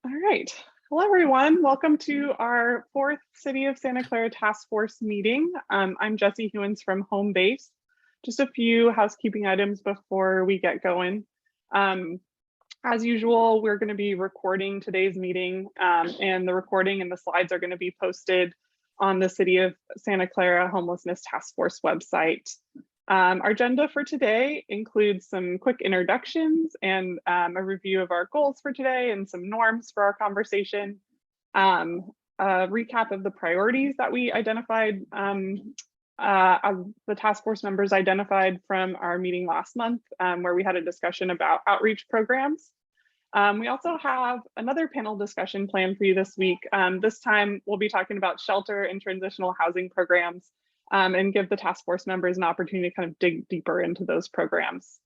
All right. Hello, everyone. Welcome to our fourth City of Santa Clara Task Force meeting. I'm Jessie Hewins from Home Base. Just a few housekeeping items before we get going. As usual, we're going to be recording today's meeting, and the recording and the slides are going to be posted on the City of Santa Clara Homelessness Task Force website. Our agenda for today includes some quick introductions and a review of our goals for today and some norms for our conversation, a recap of the priorities that we identified, the task force members identified from our meeting last month, where we had a discussion about outreach programs. We also have another panel discussion planned for you this week. This time we'll be talking about shelter and transitional housing programs, and give the task force members an opportunity to kind of dig deeper into those programs.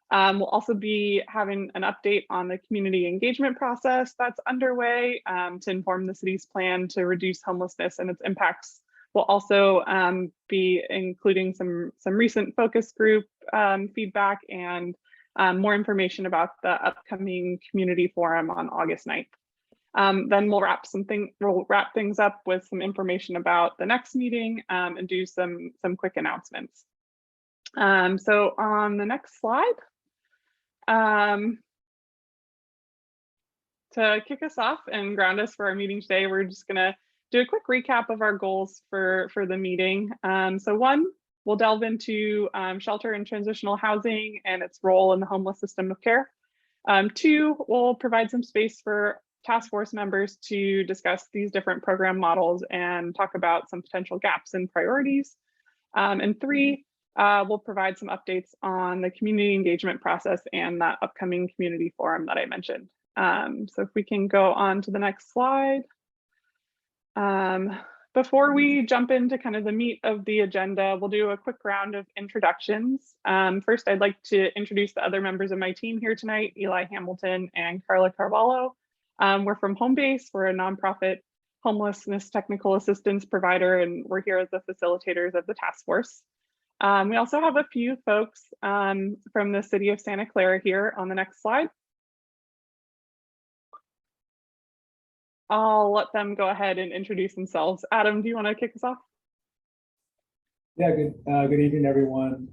We'll also be having an update on the community engagement process that's underway to inform the city's plan to reduce homelessness and its impacts. We'll also be including some recent focus group feedback and more information about the upcoming community forum on August 9th. Then we'll wrap things up with some information about the next meeting and do some quick announcements. So on the next slide, to kick us off and ground us for our meeting today, we're just going to do a quick recap of our goals for the meeting. So one, we'll delve into shelter and transitional housing and its role in the homeless system of care. Two, we'll provide some space for task force members to discuss these different program models and talk about some potential gaps and priorities. And three, we'll provide some updates on the community engagement process and that upcoming community forum that I mentioned. So if we can go on to the next slide. Before we jump into kind of the meat of the agenda, we'll do a quick round of introductions. First, I'd like to introduce the other members of my team here tonight, Eli Hamilton and Carla Carvalho. We're from Home Base. We're a nonprofit homelessness technical assistance provider, and we're here as the facilitators of the task force. We also have a few folks from the City of Santa Clara here on the next slide. I'll let them go ahead and introduce themselves. Adam, do you want to kick us off? Yeah, good evening, everyone.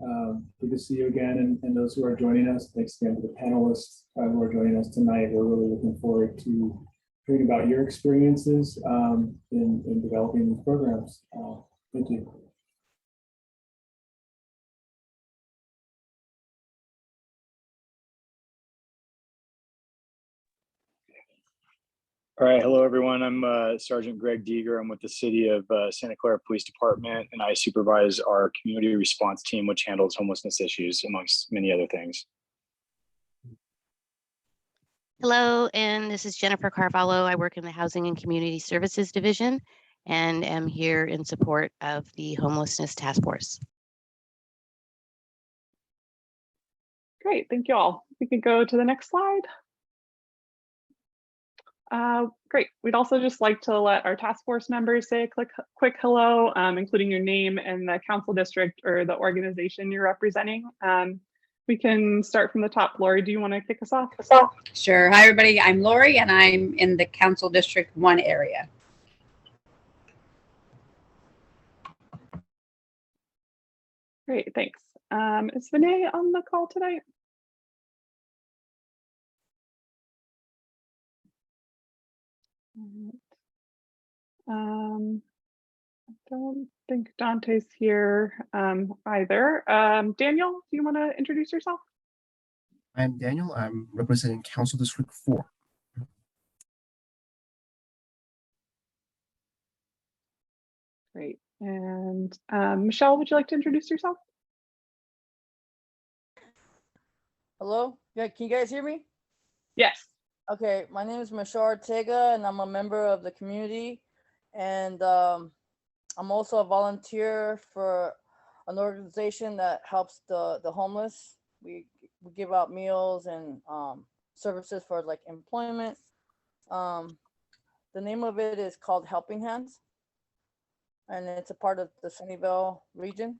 Good to see you again, and those who are joining us. Thanks again to the panelists who are joining us tonight. We're really looking forward to hearing about your experiences in developing these programs. Thank you. All right, hello everyone. I'm Sergeant Greg Deeger. I'm with the City of Santa Clara Police Department, and I supervise our community response team, which handles homelessness issues, amongst many other things. Hello, and this is Jennifer Carvalho. I work in the Housing and Community Services Division and am here in support of the Homelessness Task Force. Great, thank you all. We could go to the next slide. Great. We'd also just like to let our task force members say a quick hello, including your name and the council district or the organization you're representing. We can start from the top. Lori, do you want to kick us off? Sure. Hi, everybody. I'm Lori, and I'm in the Council District 1 area. Great, thanks. Is Vinay on the call tonight? I don't think Dante's here either. Daniel, do you want to introduce yourself? I'm Daniel. I'm representing Council District 4. Great. And Michelle, would you like to introduce yourself? Hello? Yeah, can you guys hear me? Yes. Okay, my name is Michelle Ortega, and I'm a member of the community. And I'm also a volunteer for an organization that helps the homeless. We give out meals and services for like employment. The name of it is called Helping Hands, and it's a part of the Sunnyvale region.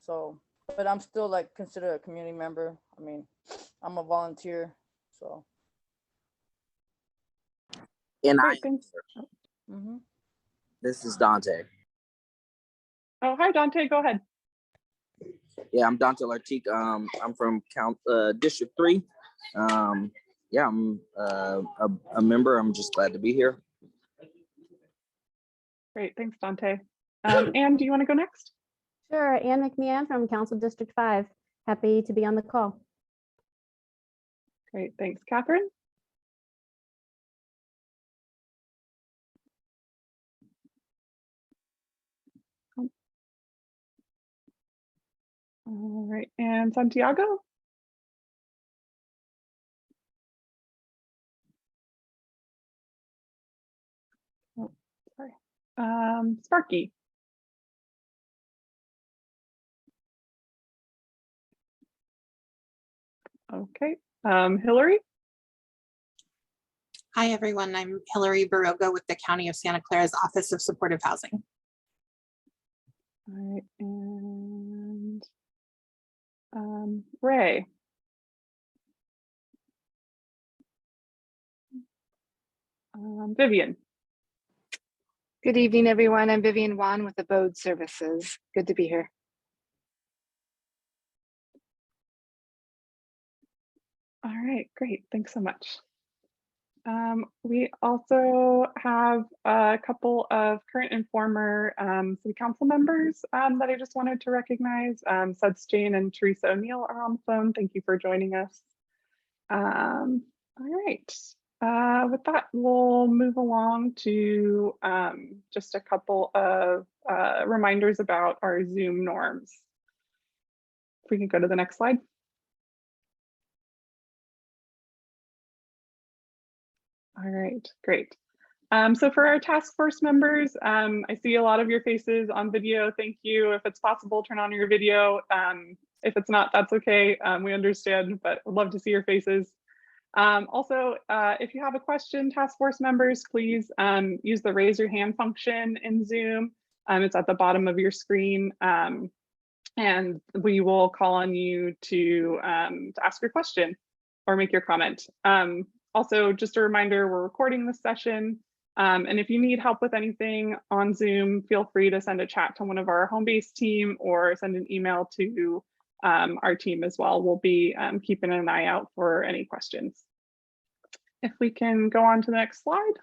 So, but I'm still like considered a community member. I mean, I'm a volunteer, so. And Great, thanks. Mhm. this is Dante. Oh, hi, Dante, go ahead. Yeah, I'm Dante Lartique. I'm from District 3. Yeah, I'm a member. I'm just glad to be here. Great, thanks, Dante. Anne, do you want to go next? Sure, Ann McMahon from Council District 5. Happy to be on the call. Great, thanks, Catherine. All right, and Santiago? Oh, sorry. Sparky. Okay, Hillary? Hi, everyone. I'm Hillary Baroga with the County of Santa Clara's Office of Supportive Housing. All right, and Ray. Vivian. Good evening, everyone. I'm Vivian Wan with Abode Services. Good to be here. All right, great. Thanks so much. We also have a couple of current and former city council members that I just wanted to recognize. Suds Jane and Teresa O'Neill are on the phone. Thank you for joining us. All right. With that, we'll move along to just a couple of reminders about our Zoom norms. If we can go to the next slide. All right, great. So for our task force members, I see a lot of your faces on video. Thank you. If it's possible, turn on your video. If it's not, that's okay. We understand, but I'd love to see your faces. Also, if you have a question, task force members, please use the raise your hand function in Zoom. It's at the bottom of your screen. And we will call on you to ask your question or make your comment. Also, just a reminder, we're recording this session. And if you need help with anything on Zoom, feel free to send a chat to one of our home-based team or send an email to our team as well. We'll be keeping an eye out for any questions. If we can go on to the next slide.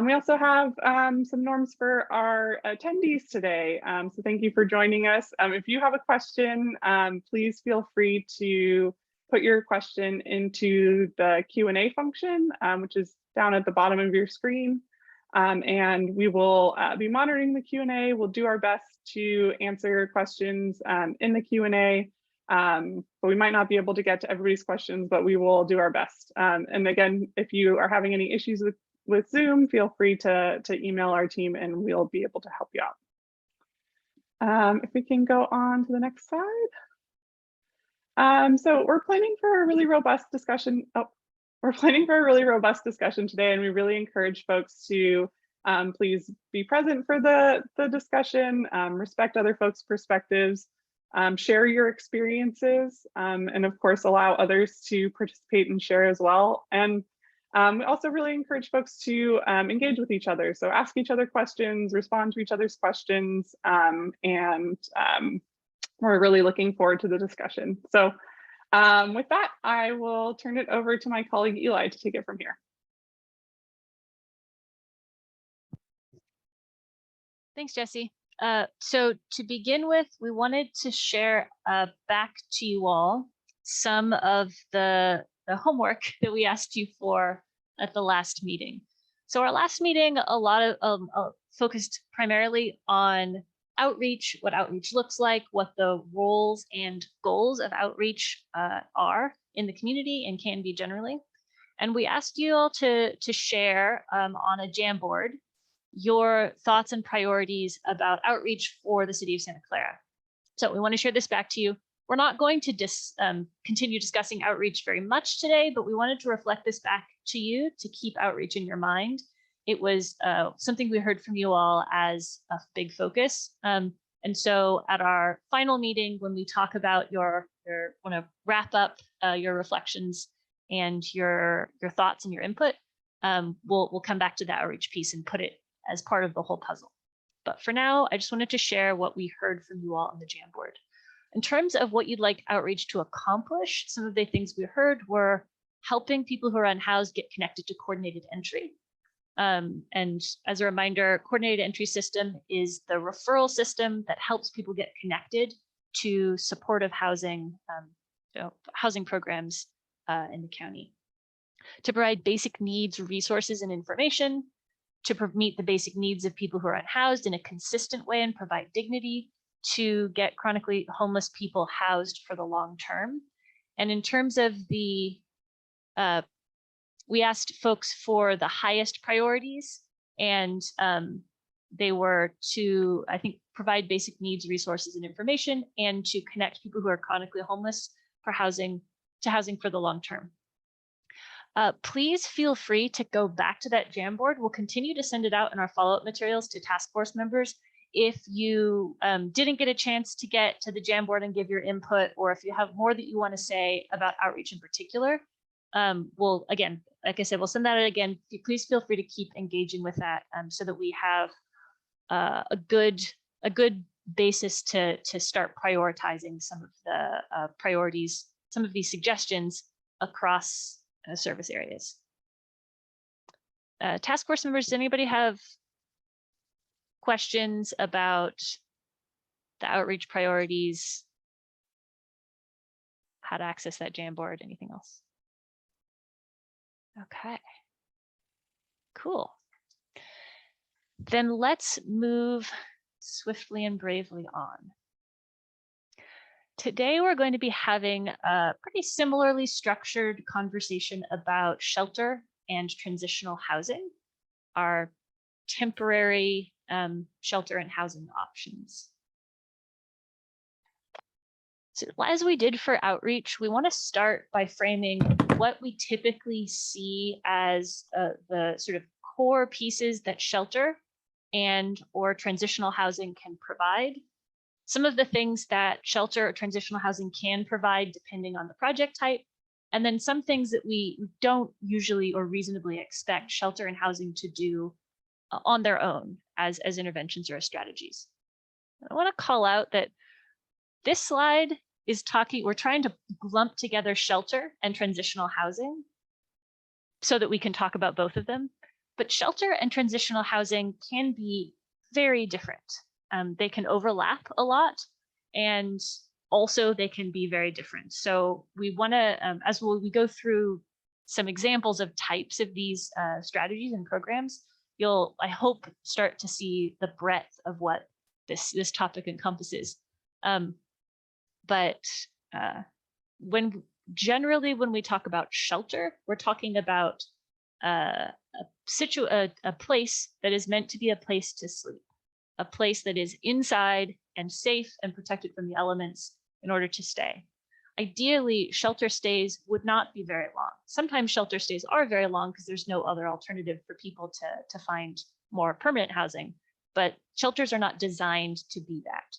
We also have some norms for our attendees today. So thank you for joining us. If you have a question, please feel free to put your question into the Q&A function, which is down at the bottom of your screen. And we will be monitoring the Q&A. We'll do our best to answer questions in the Q&A. But we might not be able to get to everybody's questions, but we will do our best. And again, if you are having any issues with Zoom, feel free to email our team and we'll be able to help you out. If we can go on to the next slide. So we're planning for a really robust discussion. We're planning for a really robust discussion today, and we really encourage folks to please be present for the discussion, respect other folks' perspectives, share your experiences, and of course, allow others to participate and share as well. And we also really encourage folks to engage with each other. So ask each other questions, respond to each other's questions, and we're really looking forward to the discussion. So with that, I will turn it over to my colleague Eli to take it from here. Thanks, Jesse. So to begin with, we wanted to share back to you all some of the homework that we asked you for at the last meeting. So our last meeting, a lot of focused primarily on outreach, what outreach looks like, what the roles and goals of outreach are in the community and can be generally. And we asked you all to share on a Jamboard your thoughts and priorities about outreach for the city of Santa Clara. So we want to share this back to you. We're not going to continue discussing outreach very much today, but we wanted to reflect this back to you to keep outreach in your mind. It was something we heard from you all as a big focus. And so at our final meeting, when we talk about want to wrap up your reflections and your thoughts and your input, we'll come back to that outreach piece and put it as part of the whole puzzle. But for now, I just wanted to share what we heard from you all on the Jamboard. In terms of what you'd like outreach to accomplish, some of the things we heard were helping people who are unhoused get connected to coordinated entry. And as a reminder, coordinated entry system is the referral system that helps people get connected to supportive housing, housing programs in the county. To provide basic needs, resources, and information, to meet the basic needs of people who are unhoused in a consistent way and provide dignity, to get chronically homeless people housed for the long term. And in terms of the, we asked folks for the highest priorities, and they were to, I think, provide basic needs, resources, and information, and to connect people who are chronically homeless for housing to housing for the long term. Please feel free to go back to that Jamboard. We'll continue to send it out in our follow-up materials to task force members. If you didn't get a chance to get to the Jamboard and give your input, or if you have more that you want to say about outreach in particular, we'll, again, like I said, we'll send that out again. Please feel free to keep engaging with that so that we have a good basis to start prioritizing some of the priorities, some of these suggestions across service areas. Task force members, does anybody have questions about the outreach priorities, how to access that Jamboard, anything else? Okay, cool. Then let's move swiftly and bravely on. Today, we're going to be having a pretty similarly structured conversation about shelter and transitional housing, our temporary shelter and housing options. So as we did for outreach, we want to start by framing what we typically see as the sort of core pieces that shelter and or transitional housing can provide. Some of the things that shelter or transitional housing can provide depending on the project type, and then some things that we don't usually or reasonably expect shelter and housing to do on their own as interventions or as strategies. I want to call out that this slide is talking, we're trying to lump together shelter and transitional housing so that we can talk about both of them. But shelter and transitional housing can be very different. They can overlap a lot, and also they can be very different. So we want to, as we go through some examples of types of these strategies and programs, you'll, I hope, start to see the breadth of what this topic encompasses. But generally when we talk about shelter, we're talking about a place that is meant to be a place to sleep, a place that is inside and safe and protected from the elements in order to stay. Ideally, shelter stays would not be very long. Sometimes shelter stays are very long because there's no other alternative for people to find more permanent housing, but shelters are not designed to be that.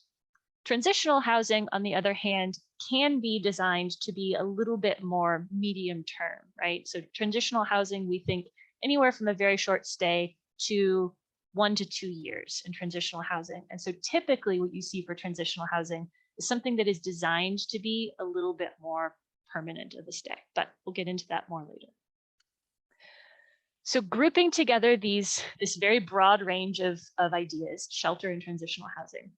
Transitional housing, on the other hand, can be designed to be a little bit more medium term, right? So transitional housing, we think anywhere from a very short stay to 1 to 2 years in transitional housing. And so typically what you see for transitional housing is something that is designed to be a little bit more permanent of a stay, but we'll get into that more later. So grouping together this very broad range of ideas, shelter and transitional housing,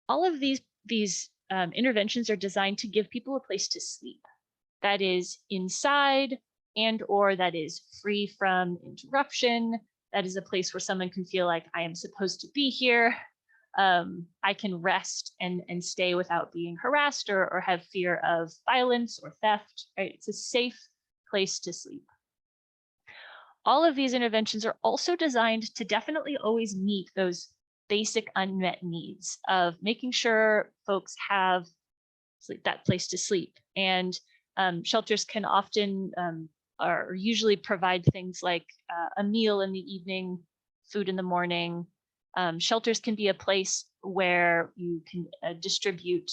all of these interventions are designed to give people a place to sleep that is inside and or that is free from interruption, that is a place where someone can feel like I am supposed to be here. I can rest and stay without being harassed or have fear of violence or theft, right? It's a safe place to sleep. All of these interventions are also designed to definitely always meet those basic unmet needs of making sure folks have that place to sleep. And shelters can often or usually provide things like a meal in the evening, food in the morning. Shelters can be a place where you can distribute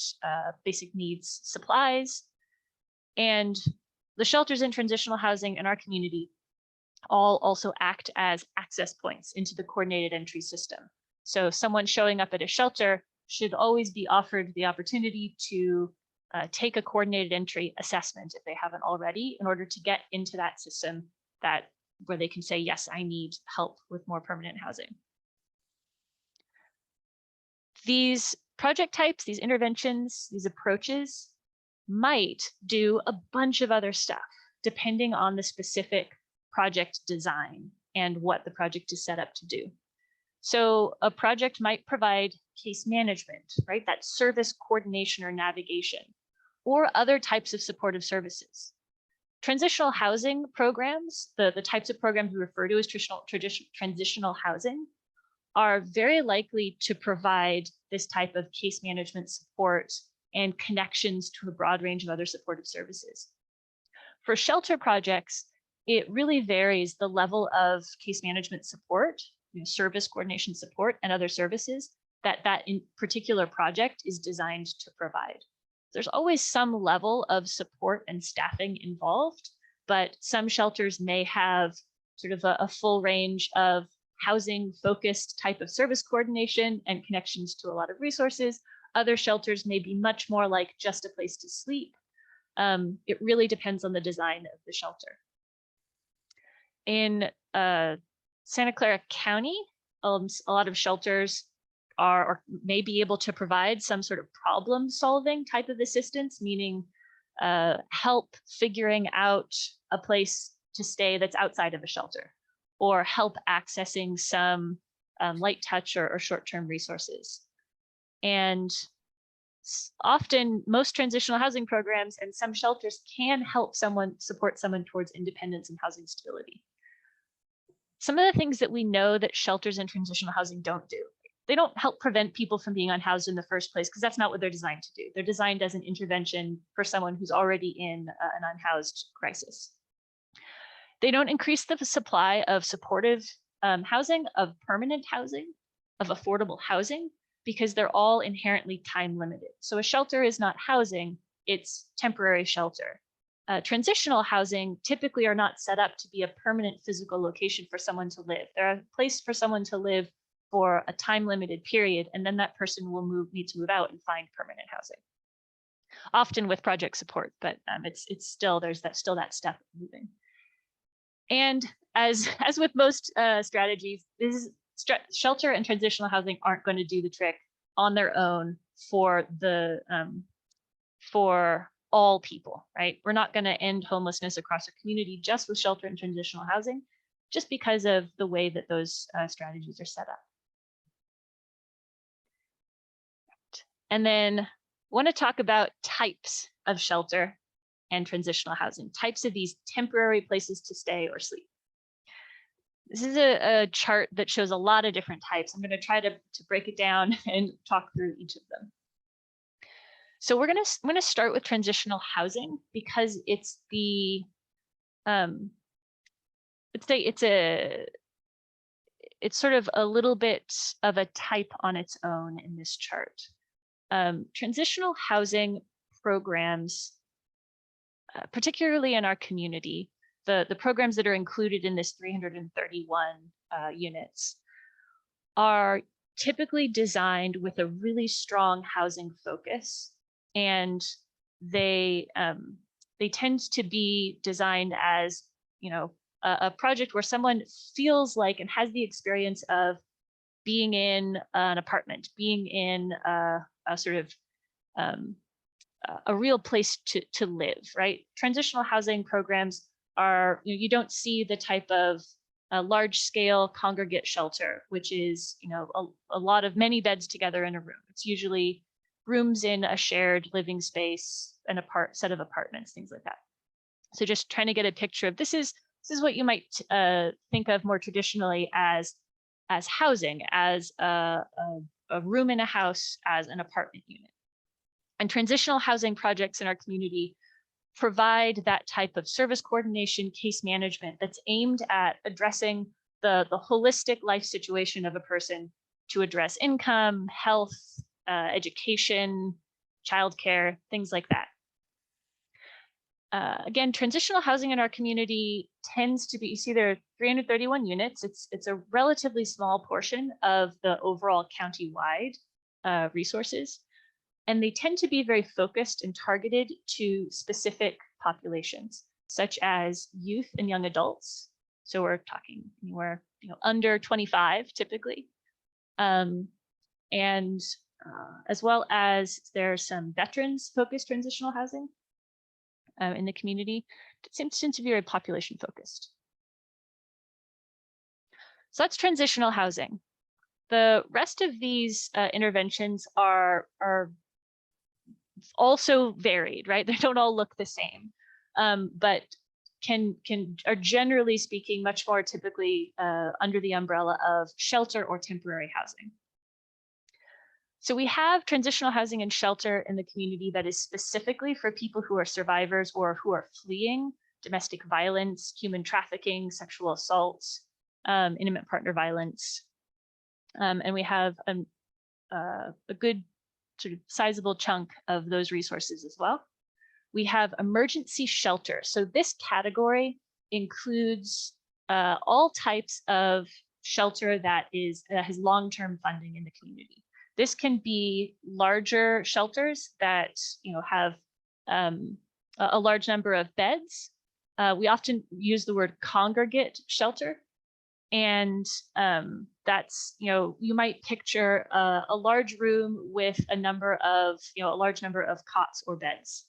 basic needs supplies. And the shelters in transitional housing in our community all also act as access points into the coordinated entry system. So someone showing up at a shelter should always be offered the opportunity to take a coordinated entry assessment if they haven't already, in order to get into that system where they can say, yes, I need help with more permanent housing. These project types, these interventions, these approaches might do a bunch of other stuff depending on the specific project design and what the project is set up to do. So a project might provide case management, right? That service coordination or navigation, or other types of supportive services. Transitional housing programs, the types of programs we refer to as transitional housing, are very likely to provide this type of case management support and connections to a broad range of other supportive services. For shelter projects, it really varies the level of case management support, service coordination support, and other services that in particular project is designed to provide. There's always some level of support and staffing involved, but some shelters may have sort of a full range of housing focused type of service coordination and connections to a lot of resources. Other shelters may be much more like just a place to sleep. It really depends on the design of the shelter. In Santa Clara County, a lot of shelters are or may be able to provide some sort of problem solving type of assistance, meaning help figuring out a place to stay that's outside of a shelter, or help accessing some light touch or short-term resources. And often most transitional housing programs and some shelters can help support someone towards independence and housing stability. Some of the things that we know that shelters and transitional housing don't do: they don't help prevent people from being unhoused in the first place, because that's not what they're designed to do. They're designed as an intervention for someone who's already in an unhoused crisis. They don't increase the supply of supportive housing, of permanent housing, of affordable housing, because they're all inherently time limited. So a shelter is not housing, it's temporary shelter. Transitional housing typically are not set up to be a permanent physical location for someone to live. They're a place for someone to live for a time limited period, and then that person will need to move out and find permanent housing, often with project support, but it's still, there's still that step of moving. And as with most strategies, shelter and transitional housing aren't going to do the trick on their own for all people, right? We're not going to end homelessness across our community just with shelter and transitional housing, just because of the way that those strategies are set up. And then I want to talk about types of shelter and transitional housing, types of these temporary places to stay or sleep. This is a chart that shows a lot of different types. I'm going to try to break it down and talk through each of them. So I'm going to start with transitional housing, because it's the it's sort of a little bit of a type on its own in this chart. Transitional housing programs, particularly in our community, the programs that are included in this 331 units are typically designed with a really strong housing focus, and they tend to be designed as, a project where someone feels like and has the experience of being in an apartment, being in a sort of a real place to live, right? Transitional housing programs are, you don't see the type of large scale congregate shelter, which is, a lot of many beds together in a room. It's usually rooms in a shared living space, an set of apartments, things like that. So just trying to get a picture of this is what you might think of more traditionally as housing, as a room in a house, as an apartment unit. And transitional housing projects in our community provide that type of service coordination, case management that's aimed at addressing the holistic life situation of a person, to address income, health, education, childcare, things like that. Again, transitional housing in our community tends to be, you see there are 331 units. It's a relatively small portion of the overall county-wide resources. And they tend to be very focused and targeted to specific populations, such as youth and young adults. So we're talking anywhere under 25 typically. As well as there's some veterans-focused transitional housing in the community. It seems to be very population focused. So that's transitional housing. The rest of these interventions are also varied, right? They don't all look the same, but are generally speaking much more typically under the umbrella of shelter or temporary housing. So we have transitional housing and shelter in the community that is specifically for people who are survivors or who are fleeing domestic violence, human trafficking, sexual assaults, intimate partner violence. And we have a good sort of sizable chunk of those resources as well. We have emergency shelter. So this category includes all types of shelter that has long-term funding in the community. This can be larger shelters that have a large number of beds. We often use the word congregate shelter, and that's you might picture a large room with a large number of cots or beds,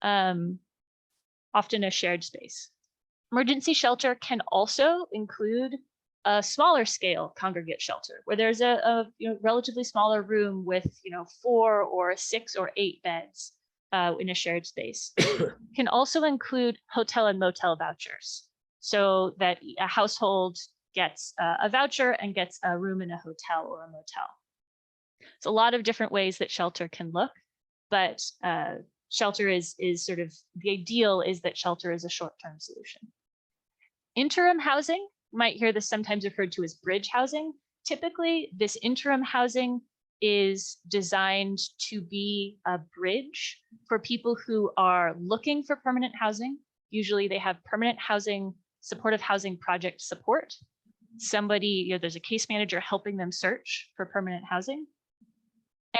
often a shared space. Emergency shelter can also include a smaller scale congregate shelter where there's a relatively smaller room with 4 or 6 or 8 beds in a shared space. Can also include hotel and motel vouchers, so that a household gets a voucher and gets a room in a hotel or a motel. It's a lot of different ways that shelter can look, but shelter is sort of the ideal is that shelter is a short-term solution. Interim housing, you might hear this sometimes referred to as bridge housing. Typically, this interim housing is designed to be a bridge for people who are looking for permanent housing. Usually they have permanent housing, supportive housing project support. Somebody, there's a case manager helping them search for permanent housing.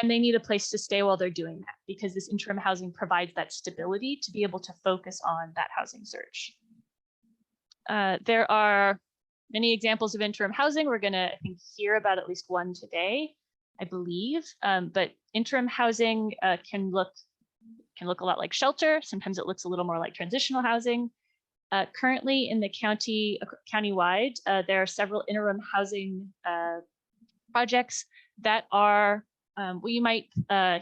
And they need a place to stay while they're doing that, because this interim housing provides that stability to be able to focus on that housing search. There are many examples of interim housing. We're going to, I think, hear about at least one today, I believe. But interim housing can look a lot like shelter. Sometimes it looks a little more like transitional housing. Currently in the countywide, there are several interim housing projects that are what you might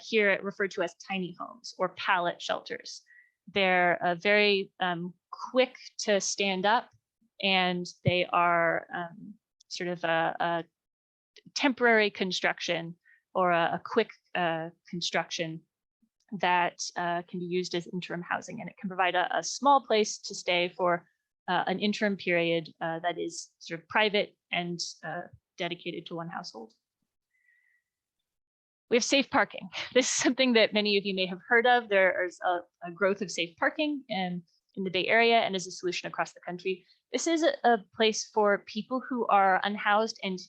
hear it referred to as tiny homes or pallet shelters. They're very quick to stand up, and they are sort of a temporary construction or a quick construction that can be used as interim housing, and it can provide a small place to stay for an interim period that is sort of private and dedicated to one household. We have safe parking. This is something that many of you may have heard of. There is a growth of safe parking in the Bay Area and is a solution across the country. This is a place for people who are unhoused and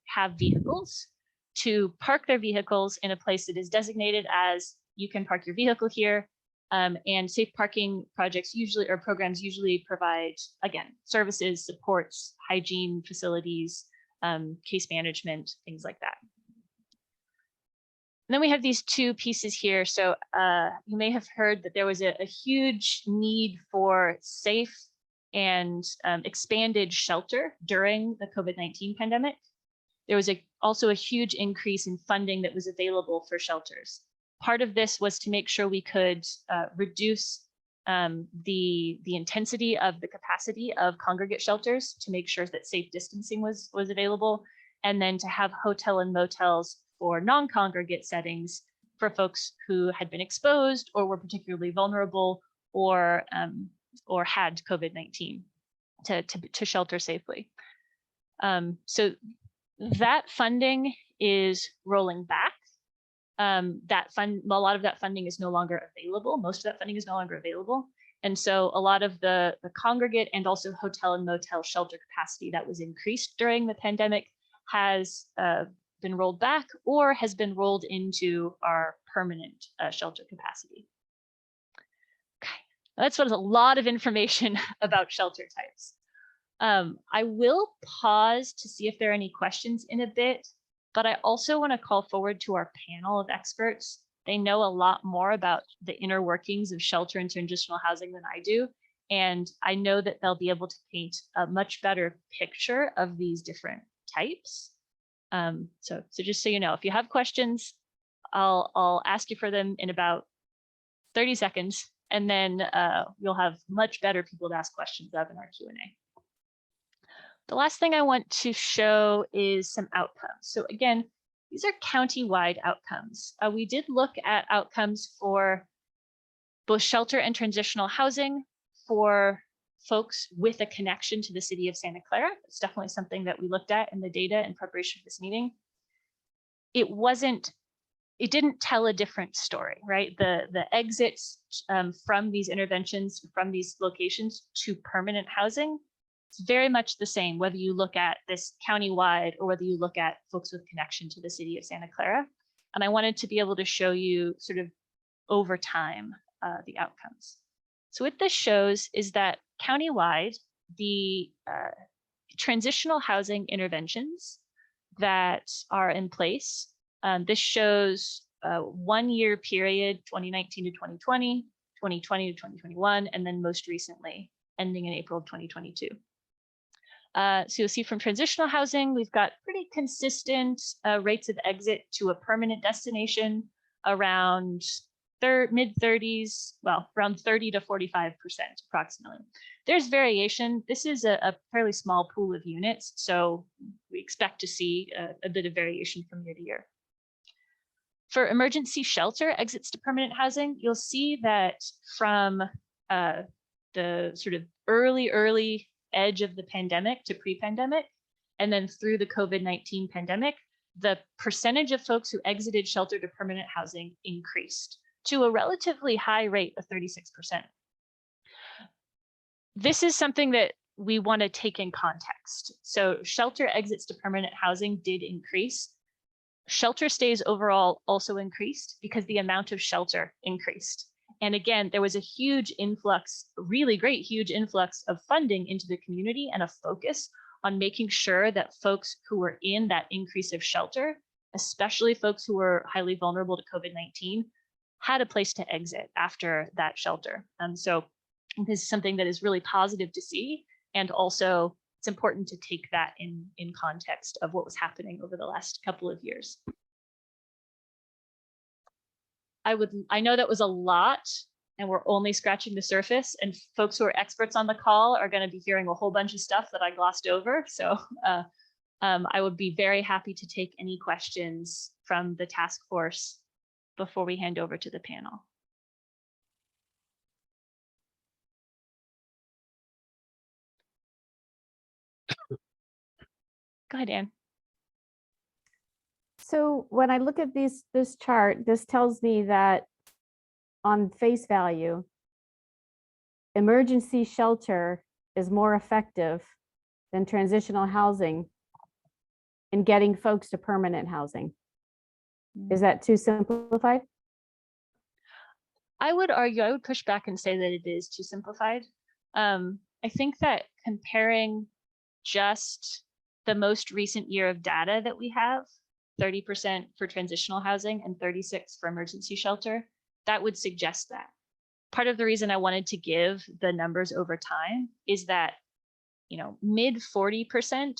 have vehicles to park their vehicles in a place that is designated as you can park your vehicle here. And safe parking projects usually, or programs usually provide, again, services, supports, hygiene facilities, case management, things like that. And then we have these two pieces here. So you may have heard that there was a huge need for safe and expanded shelter during the COVID-19 pandemic. There was also a huge increase in funding that was available for shelters. Part of this was to make sure we could reduce the intensity of the capacity of congregate shelters to make sure that safe distancing was available, and then to have hotel and motels for non-congregate settings for folks who had been exposed or were particularly vulnerable or had COVID-19 to shelter safely. So that funding is rolling back. a lot of that funding is no longer available. Most of that funding is no longer available. And so a lot of the congregate and also hotel and motel shelter capacity that was increased during the pandemic has been rolled back or has been rolled into our permanent shelter capacity. Okay, that's what is a lot of information about shelter types. I will pause to see if there are any questions in a bit, but I also want to call forward to our panel of experts. They know a lot more about the inner workings of shelter and transitional housing than I do. And I know that they'll be able to paint a much better picture of these different types. So just so you know, if you have questions, I'll ask you for them in about 30 seconds, and then you'll have much better people to ask questions of in our Q&A. The last thing I want to show is some outcomes. So again, these are county-wide outcomes. We did look at outcomes for both shelter and transitional housing for folks with a connection to the city of Santa Clara. It's definitely something that we looked at in the data in preparation for this meeting. It didn't tell a different story, right? The exits from these interventions, from these locations to permanent housing, it's very much the same, whether you look at this countywide or whether you look at folks with connection to the city of Santa Clara. And I wanted to be able to show you sort of over time, the outcomes. So what this shows is that countywide, the transitional housing interventions that are in place, this shows a 1 year period, 2019 to 2020, 2020 to 2021, and then most recently ending in April of 2022. So you'll see from transitional housing, we've got pretty consistent rates of exit to a permanent destination around mid-30s, well, around 30 to 45% approximately. There's variation. This is a fairly small pool of units, so we expect to see a bit of variation from year to year. For emergency shelter exits to permanent housing, you'll see that from the sort of early edge of the pandemic to pre-pandemic, and then through the COVID-19 pandemic, the percentage of folks who exited shelter to permanent housing increased to a relatively high rate of 36%. This is something that we want to take in context. So shelter exits to permanent housing did increase. Shelter stays overall also increased because the amount of shelter increased. And again, there was a huge influx, really great, huge influx of funding into the community and a focus on making sure that folks who were in that increase of shelter, especially folks who were highly vulnerable to COVID-19, had a place to exit after that shelter. So this is something that is really positive to see. And also it's important to take that in context of what was happening over the last couple of years. I know that was a lot and we're only scratching the surface, and folks who are experts on the call are going to be hearing a whole bunch of stuff that I glossed over. So I would be very happy to take any questions from the task force before we hand over to the panel. Go ahead, Anne. So when I look at this chart, this tells me that on face value, emergency shelter is more effective than transitional housing in getting folks to permanent housing. Is that too simplified? I would argue, I would push back and say that it is too simplified. I think that comparing just the most recent year of data that we have, 30% for transitional housing and 36% for emergency shelter, that would suggest that. Part of the reason I wanted to give the numbers over time is that, you know, mid 40%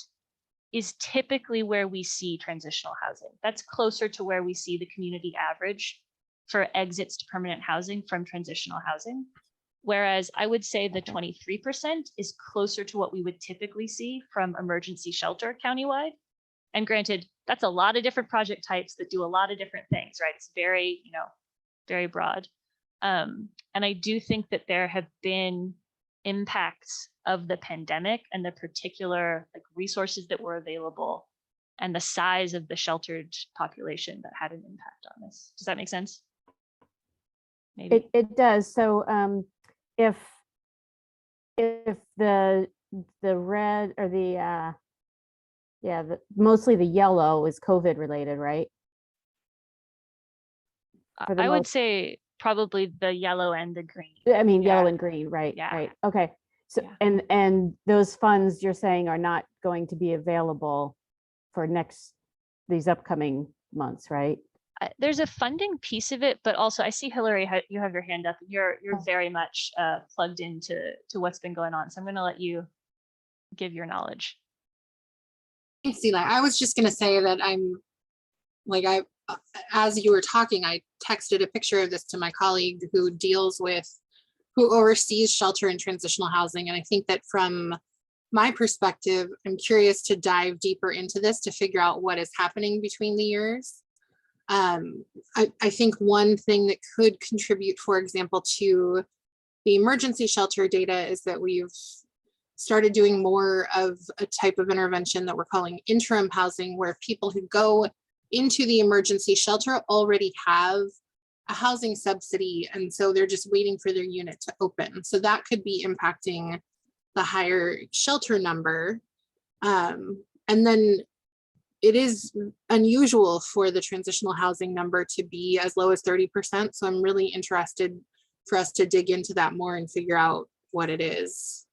is typically where we see transitional housing. That's closer to where we see the community average for exits to permanent housing from transitional housing. Whereas I would say the 23% is closer to what we would typically see from emergency shelter countywide. And granted, that's a lot of different project types that do a lot of different things, right? It's very, you know, very broad. And I do think that there have been impacts of the pandemic and the particular like resources that were available and the size of the sheltered population that had an impact on this. Does that make sense? Maybe. It does. So if the red or mostly the yellow is COVID related, right? For the I would most- say probably the yellow and the green. I mean, Yeah. yellow and green, right? Yeah. Right. Okay. So Yeah. and those funds you're saying are not going to be available for these upcoming months, right? There's a funding piece of it, but also I see Hillary, you have your hand up. You're very much plugged into what's been going on. So I'm going to let you give your knowledge. Thanks, Eli. I was just going to say that as you were talking, I texted a picture of this to my colleague who oversees shelter and transitional housing. And I think that from my perspective, I'm curious to dive deeper into this to figure out what is happening between the years. I think one thing that could contribute, for example, to the emergency shelter data is that we've started doing more of a type of intervention that we're calling interim housing, where people who go into the emergency shelter already have a housing subsidy, and so they're just waiting for their unit to open. So that could be impacting the higher shelter number. And then it is unusual for the transitional housing number to be as low as 30%. So I'm really interested for us to dig into that more and figure out what it is.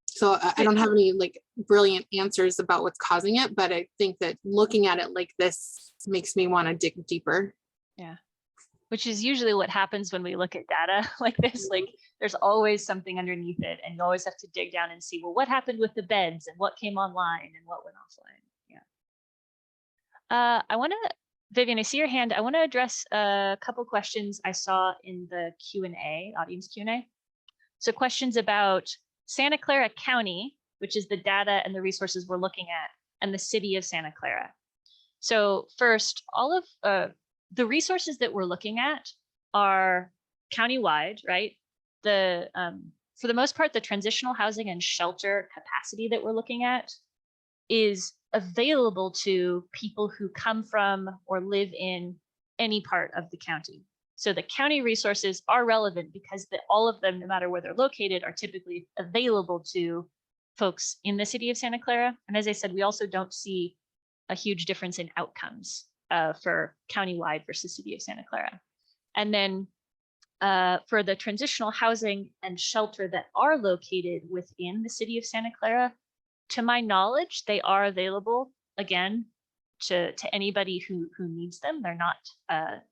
So I don't have any brilliant answers about what's causing it, but I think that looking at it like this makes me want to dig deeper. Yeah. Which is usually what happens when we look at data like this. Like there's always something underneath it, and you always have to dig down and see, well, what happened with the beds and what came online and what went offline. Yeah. Vivian, I see your hand. I want to address a couple questions I saw in the Q&A, audience Q&A. So questions about Santa Clara County, which is the data and the resources we're looking at, and the city of Santa Clara. So first, all of the resources that we're looking at are countywide, right? For the most part, the transitional housing and shelter capacity that we're looking at is available to people who come from or live in any part of the county. So the county resources are relevant because all of them, no matter where they're located, are typically available to folks in the city of Santa Clara. And as I said, we also don't see a huge difference in outcomes for countywide versus city of Santa Clara. And then for the transitional housing and shelter that are located within the city of Santa Clara, to my knowledge, they are available, again, to anybody who needs them. They're not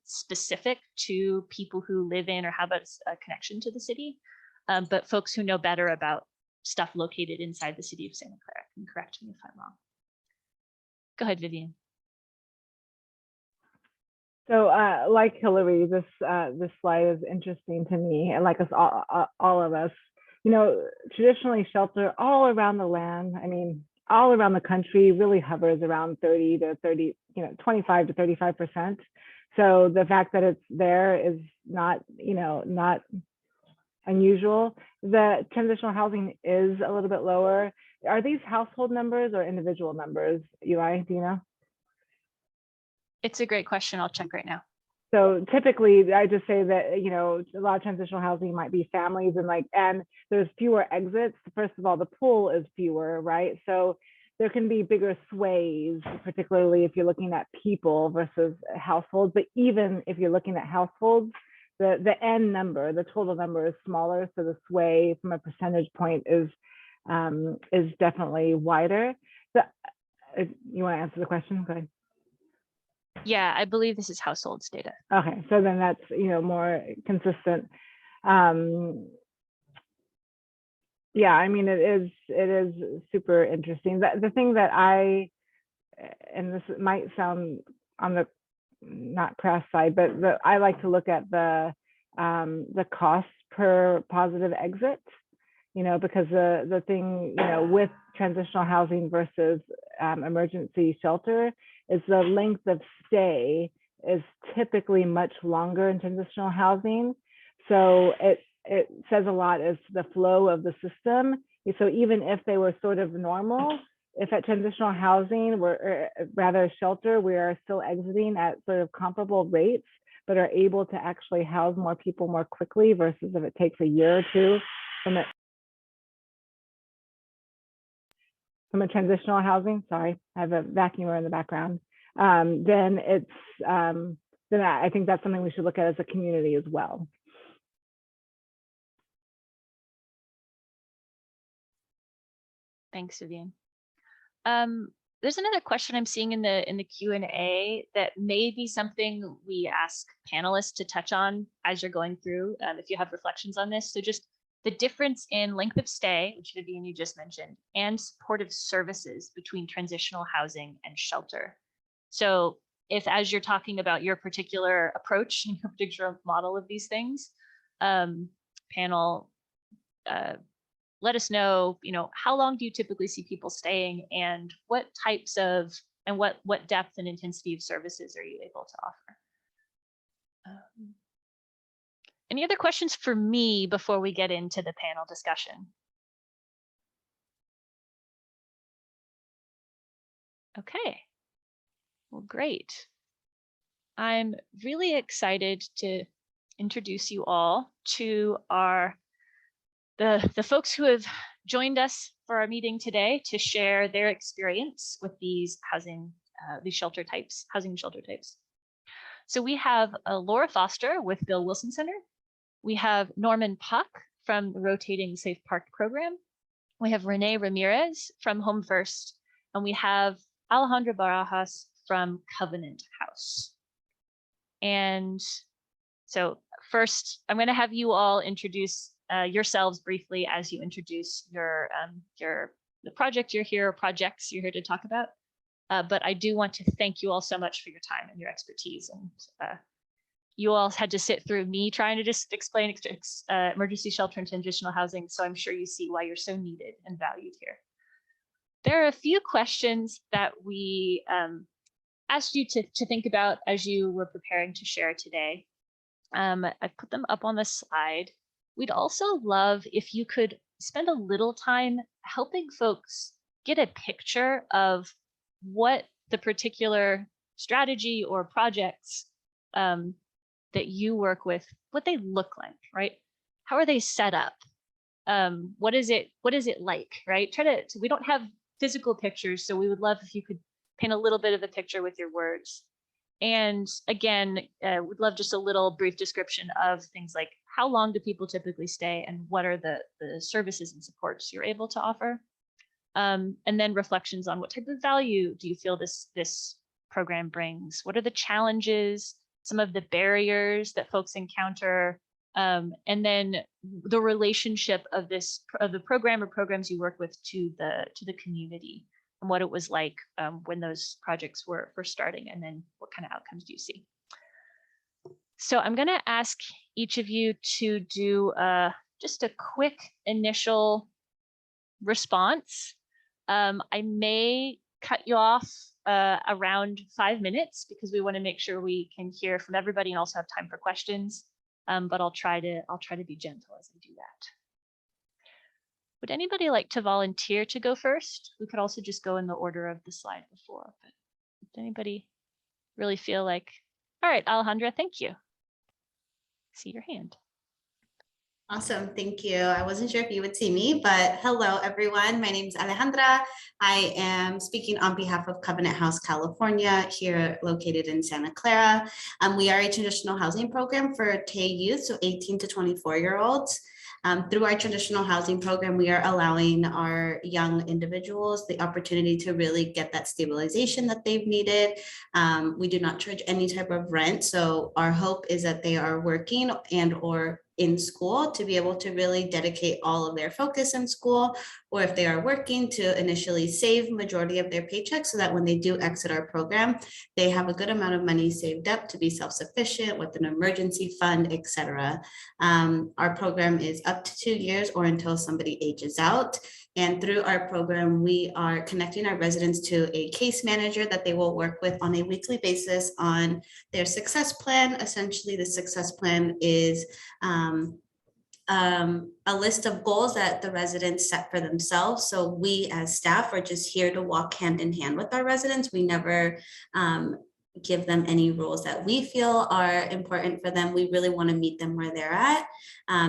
specific to people who live in or have a connection to the city, but folks who know better about stuff located inside the city of Santa Clara can correct me if I'm wrong. Go ahead, Vivian. So like Hillary, this slide is interesting to me, and like us all of us. You know, traditionally shelter all around the land, I mean, all around the country really hovers around 25 to 35%. So the fact that it's there is not unusual. The transitional housing is a little bit lower. Are these household numbers or individual numbers, Eli, do you know? It's a great question. I'll check right now. So typically, I just say that, a lot of transitional housing might be families and there's fewer exits. First of all, the pool is fewer, right? So there can be bigger sways, particularly if you're looking at people versus households. But even if you're looking at households, the end number, the total number is smaller. So the sway from a percentage point is definitely wider. So you want to answer the question? Go ahead. Yeah, I believe this is households data. Okay, so then that's more consistent. Yeah, I mean it is super interesting. The thing that and this might sound on the not crass side, but I like to look at the cost per positive exit. Because the thing with transitional housing versus emergency shelter is the length of stay is typically much longer in transitional housing. So it says a lot as the flow of the system. So even if they were sort of normal, if at transitional housing, or rather shelter, we are still exiting at sort of comparable rates, but are able to actually house more people more quickly versus if it takes a year or two from a transitional housing, sorry, I have a vacuumer in the background, then I think that's something we should look at as a community as well. Thanks, Vivian. There's another question I'm seeing in the Q&A that may be something we ask panelists to touch on as you're going through, if you have reflections on this. So just the difference in length of stay, which Vivian, you just mentioned, and supportive services between transitional housing and shelter. So if, as you're talking about your particular approach and your particular model of these things, panel, let us know, how long do you typically see people staying, and what types of, and what depth and intensity of services are you able to offer? Any other questions for me before we get into the panel discussion? Okay, well, great. I'm really excited to introduce you all to the folks who have joined us for our meeting today to share their experience with these housing shelter types. So we have Laura Foster with Bill Wilson Center. We have Norman Puck from the Rotating Safe Park program. We have Renee Ramirez from Home First, and we have Alejandra Barajas from Covenant House. And so first, I'm going to have you all introduce yourselves briefly as you introduce the project you're here, or projects you're here to talk about. But I do want to thank you all so much for your time and your expertise. And you all had to sit through me trying to just explain emergency shelter and transitional housing. So I'm sure you see why you're so needed and valued here. There are a few questions that we asked you to think about as you were preparing to share today. I've put them up on the slide. We'd also love if you could spend a little time helping folks get a picture of what the particular strategy or projects that you work with, what they look like, right? How are they set up? What is it like, right? We don't have physical pictures, so we would love if you could paint a little bit of a picture with your words. And again, we'd love just a little brief description of things like how long do people typically stay, and what are the services and supports you're able to offer? And then reflections on what type of value do you feel this program brings? What are the challenges, some of the barriers that folks encounter, and then the relationship of the program or programs you work with to the community, and what it was like when those projects were first starting, and then what kind of outcomes do you see? So I'm going to ask each of you to do just a quick initial response. I may cut you off around 5 minutes because we want to make sure we can hear from everybody and also have time for questions. But I'll try to be gentle as I do that. Would anybody like to volunteer to go first? We could also just go in the order of the slide before, but did anybody really feel like, all right, Alejandra, thank you. See your hand. Awesome, thank you. I wasn't sure if you would see me, but hello everyone. My name is Alejandra. I am speaking on behalf of Covenant House, California, here located in Santa Clara. We are a transitional housing program for TAY youth, so 18 to 24-year-olds. Through our transitional housing program, we are allowing our young individuals the opportunity to really get that stabilization that they've needed. We do not charge any type of rent, so our hope is that they are working and or in school to be able to really dedicate all of their focus in school, or if they are working, to initially save majority of their paycheck so that when they do exit our program, they have a good amount of money saved up to be self-sufficient with an emergency fund, etc. Our program is up to 2 years or until somebody ages out. And through our program, we are connecting our residents to a case manager that they will work with on a weekly basis on their success plan. Essentially, the success plan is a list of goals that the residents set for themselves. So we as staff are just here to walk hand in hand with our residents. We never give them any rules that we feel are important for them. We really want to meet them where they're at.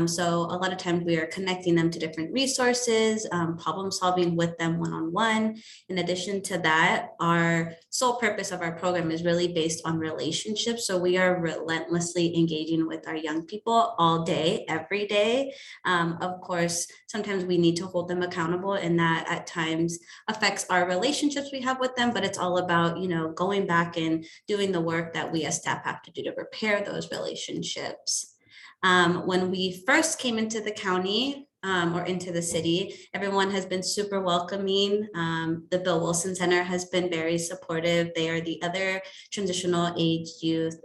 So a lot of times we are connecting them to different resources, problem solving with them one-on-one. In addition to that, our sole purpose of our program is really based on relationships. So we are relentlessly engaging with our young people all day, every day. Of course, sometimes we need to hold them accountable, and that at times affects our relationships we have with them, but it's all about, going back and doing the work that we as staff have to do to repair those relationships. When we first came into the county or into the city, everyone has been super welcoming. The Bill Wilson Center has been very supportive. They are the other transitional age youth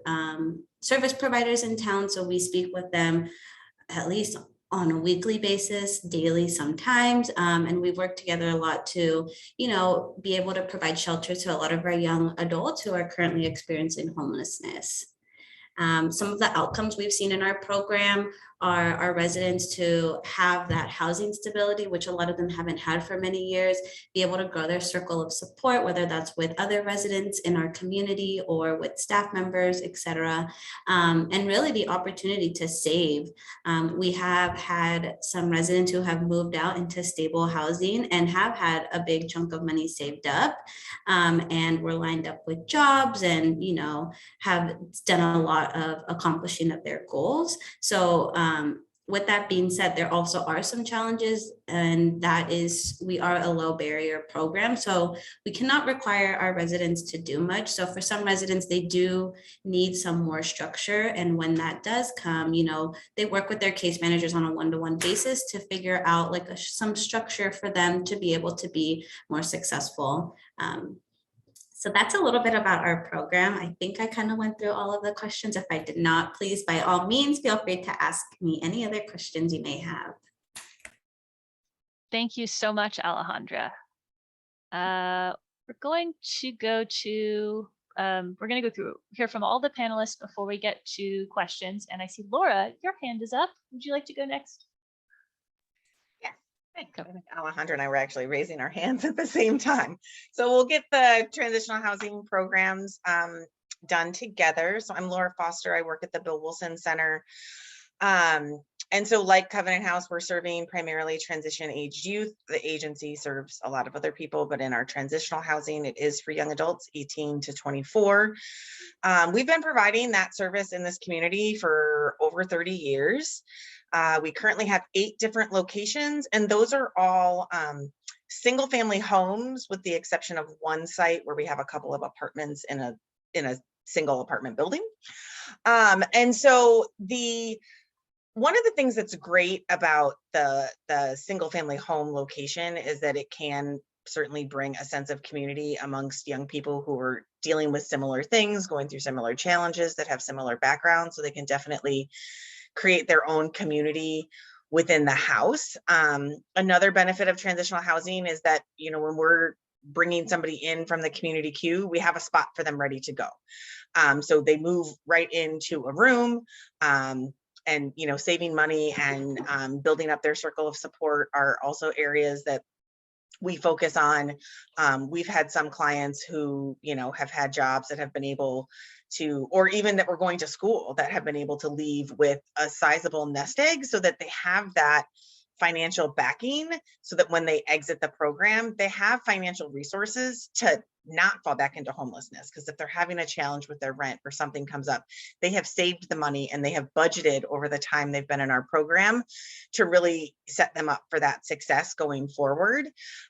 service providers in town. So we speak with them at least on a weekly basis, daily sometimes. And we've worked together a lot to, be able to provide shelter to a lot of our young adults who are currently experiencing homelessness. Some of the outcomes we've seen in our program are our residents to have that housing stability, which a lot of them haven't had for many years, be able to grow their circle of support, whether that's with other residents in our community or with staff members, et cetera. And really the opportunity to save. We have had some residents who have moved out into stable housing and have had a big chunk of money saved up, and we're lined up with jobs and, have done a lot of accomplishing of their goals. So with that being said, there also are some challenges, and that is we are a low barrier program. So we cannot require our residents to do much. So for some residents, they do need some more structure. And when that does come, they work with their case managers on a one-to-one basis to figure out some structure for them to be able to be more successful. So that's a little bit about our program. I think I kind of went through all of the questions. If I did not, please, by all means, feel free to ask me any other questions you may have. Thank you so much, Alejandra. We're going to go through hear from all the panelists before we get to questions. And I see Laura, your hand is up. Would you like to go next? I think Alejandra and I were actually raising our hands at the same time. So we'll get the transitional housing programs done together. So I'm Laura Foster. I work at the Bill Wilson Center. And so like Covenant House, we're serving primarily transition aged youth. The agency serves a lot of other people, but in our transitional housing, it is for young adults 18 to 24. We've been providing that service in this community for over 30 years. We currently have 8 different locations, and those are all single family homes, with the exception of one site where we have a couple of apartments in a single apartment building. And so one of the things that's great about the single family home location is that it can certainly bring a sense of community amongst young people who are dealing with similar things, going through similar challenges, that have similar backgrounds, so they can definitely create their own community within the house. Another benefit of transitional housing is that, when we're bringing somebody in from the community queue, we have a spot for them ready to go. So they move right into a room, and, saving money and building up their circle of support are also areas that we focus on. We've had some clients who, have had jobs that have been able to, or even that were going to school, that have been able to leave with a sizable nest egg, so that they have that financial backing, so that when they exit the program, they have financial resources to not fall back into homelessness. Because if they're having a challenge with their rent or something comes up, they have saved the money and they have budgeted over the time they've been in our program to really set them up for that success going forward.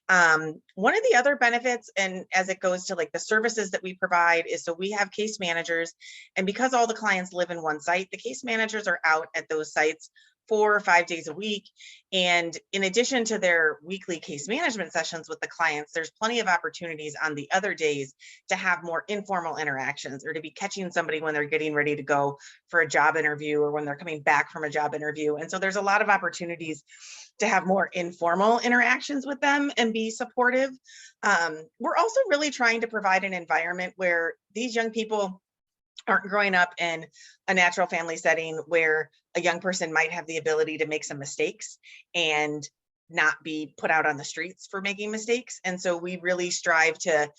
One of the other benefits, and as it goes to the services that we provide, is so we have case managers, and because all the clients live in one site, the case managers are out at those sites 4 or 5 days a week. And in addition to their weekly case management sessions with the clients, there's plenty of opportunities on the other days to have more informal interactions, or to be catching somebody when they're getting ready to go for a job interview, or when they're coming back from a job interview. And so there's a lot of opportunities to have more informal interactions with them and be supportive. We're also really trying to provide an environment where these young people aren't growing up in a natural family setting where a young person might have the ability to make some mistakes and not be put out on the streets for making mistakes. And so we really strive to,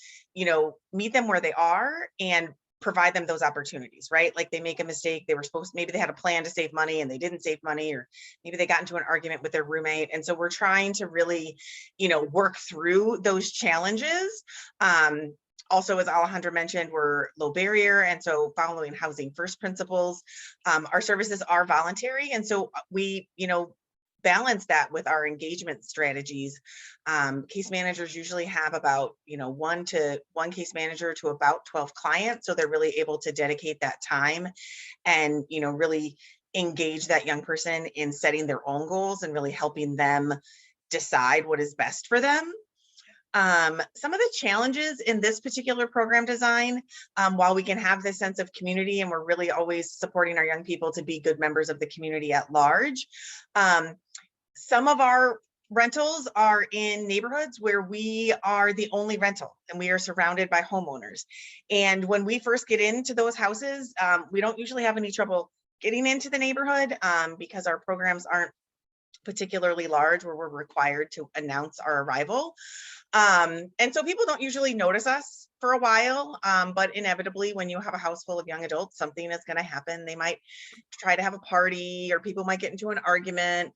meet them where they are and provide them those opportunities, right? Like they make a mistake, maybe they had a plan to save money and they didn't save money, or maybe they got into an argument with their roommate. And so we're trying to really, work through those challenges. Also, as Alejandra mentioned, we're low barrier. And so following housing first principles, our services are voluntary. And so we, balance that with our engagement strategies. Case managers usually have about, one case manager to about 12 clients. So they're really able to dedicate that time and, really engage that young person in setting their own goals and really helping them decide what is best for them. Some of the challenges in this particular program design, while we can have this sense of community and we're really always supporting our young people to be good members of the community at large, some of our rentals are in neighborhoods where we are the only rental and we are surrounded by homeowners. And when we first get into those houses, we don't usually have any trouble getting into the neighborhood because our programs aren't particularly large where we're required to announce our arrival. And so people don't usually notice us for a while, but inevitably when you have a house full of young adults, something is going to happen. They might try to have a party or people might get into an argument.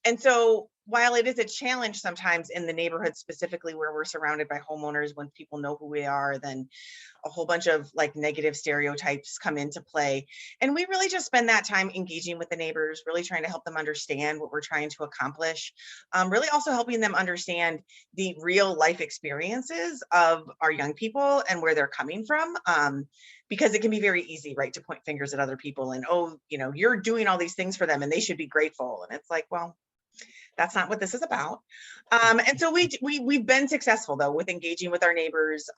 And so while it is a challenge sometimes in the neighborhood, specifically where we're surrounded by homeowners, when people know who we are, then a whole bunch of like negative stereotypes come into play. And we really just spend that time engaging with the neighbors, really trying to help them understand what we're trying to accomplish. Really also helping them understand the real life experiences of our young people and where they're coming from. Because it can be very easy, right, to point fingers at other people and, oh, you're doing all these things for them and they should be grateful. And it's like, well, that's not what this is about. And so we've been successful though with engaging with our neighbors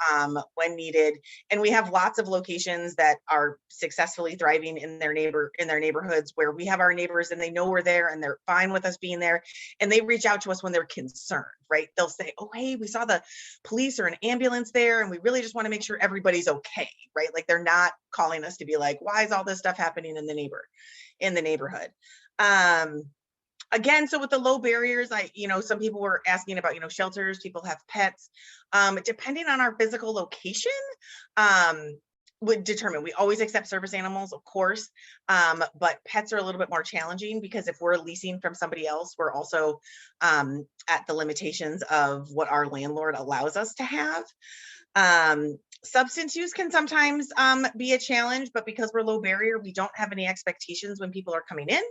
when needed. And we have lots of locations that are successfully thriving in their neighborhoods where we have our neighbors and they know we're there and they're fine with us being there. And they reach out to us when they're concerned, right? They'll say, oh, hey, we saw the police or an ambulance there and we really just want to make sure everybody's okay, right? Like they're not calling us to be like, why is all this stuff happening in the neighborhood? Again, so with the low barriers, some people were asking about, shelters, people have pets. Depending on our physical location, would determine. We always accept service animals, of course, but pets are a little bit more challenging because if we're leasing from somebody else, we're also at the limitations of what our landlord allows us to have. Substance use can sometimes be a challenge, but because we're low barrier, we don't have any expectations when people are coming in.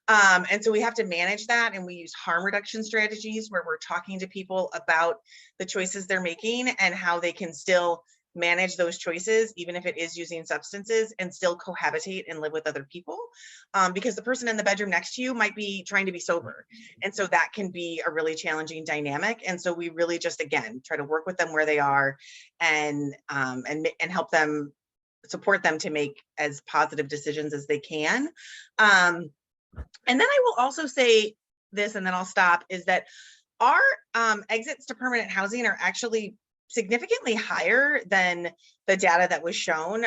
And so we have to manage that, and we use harm reduction strategies where we're talking to people about the choices they're making and how they can still manage those choices, even if it is using substances, and still cohabitate and live with other people, because the person in the bedroom next to you might be trying to be sober. And so that can be a really challenging dynamic. And so we really just, again, try to work with them where they are and help them, support them to make as positive decisions as they can. And then I will also say this, and then I'll stop, is that our exits to permanent housing are actually significantly higher than the data that was shown.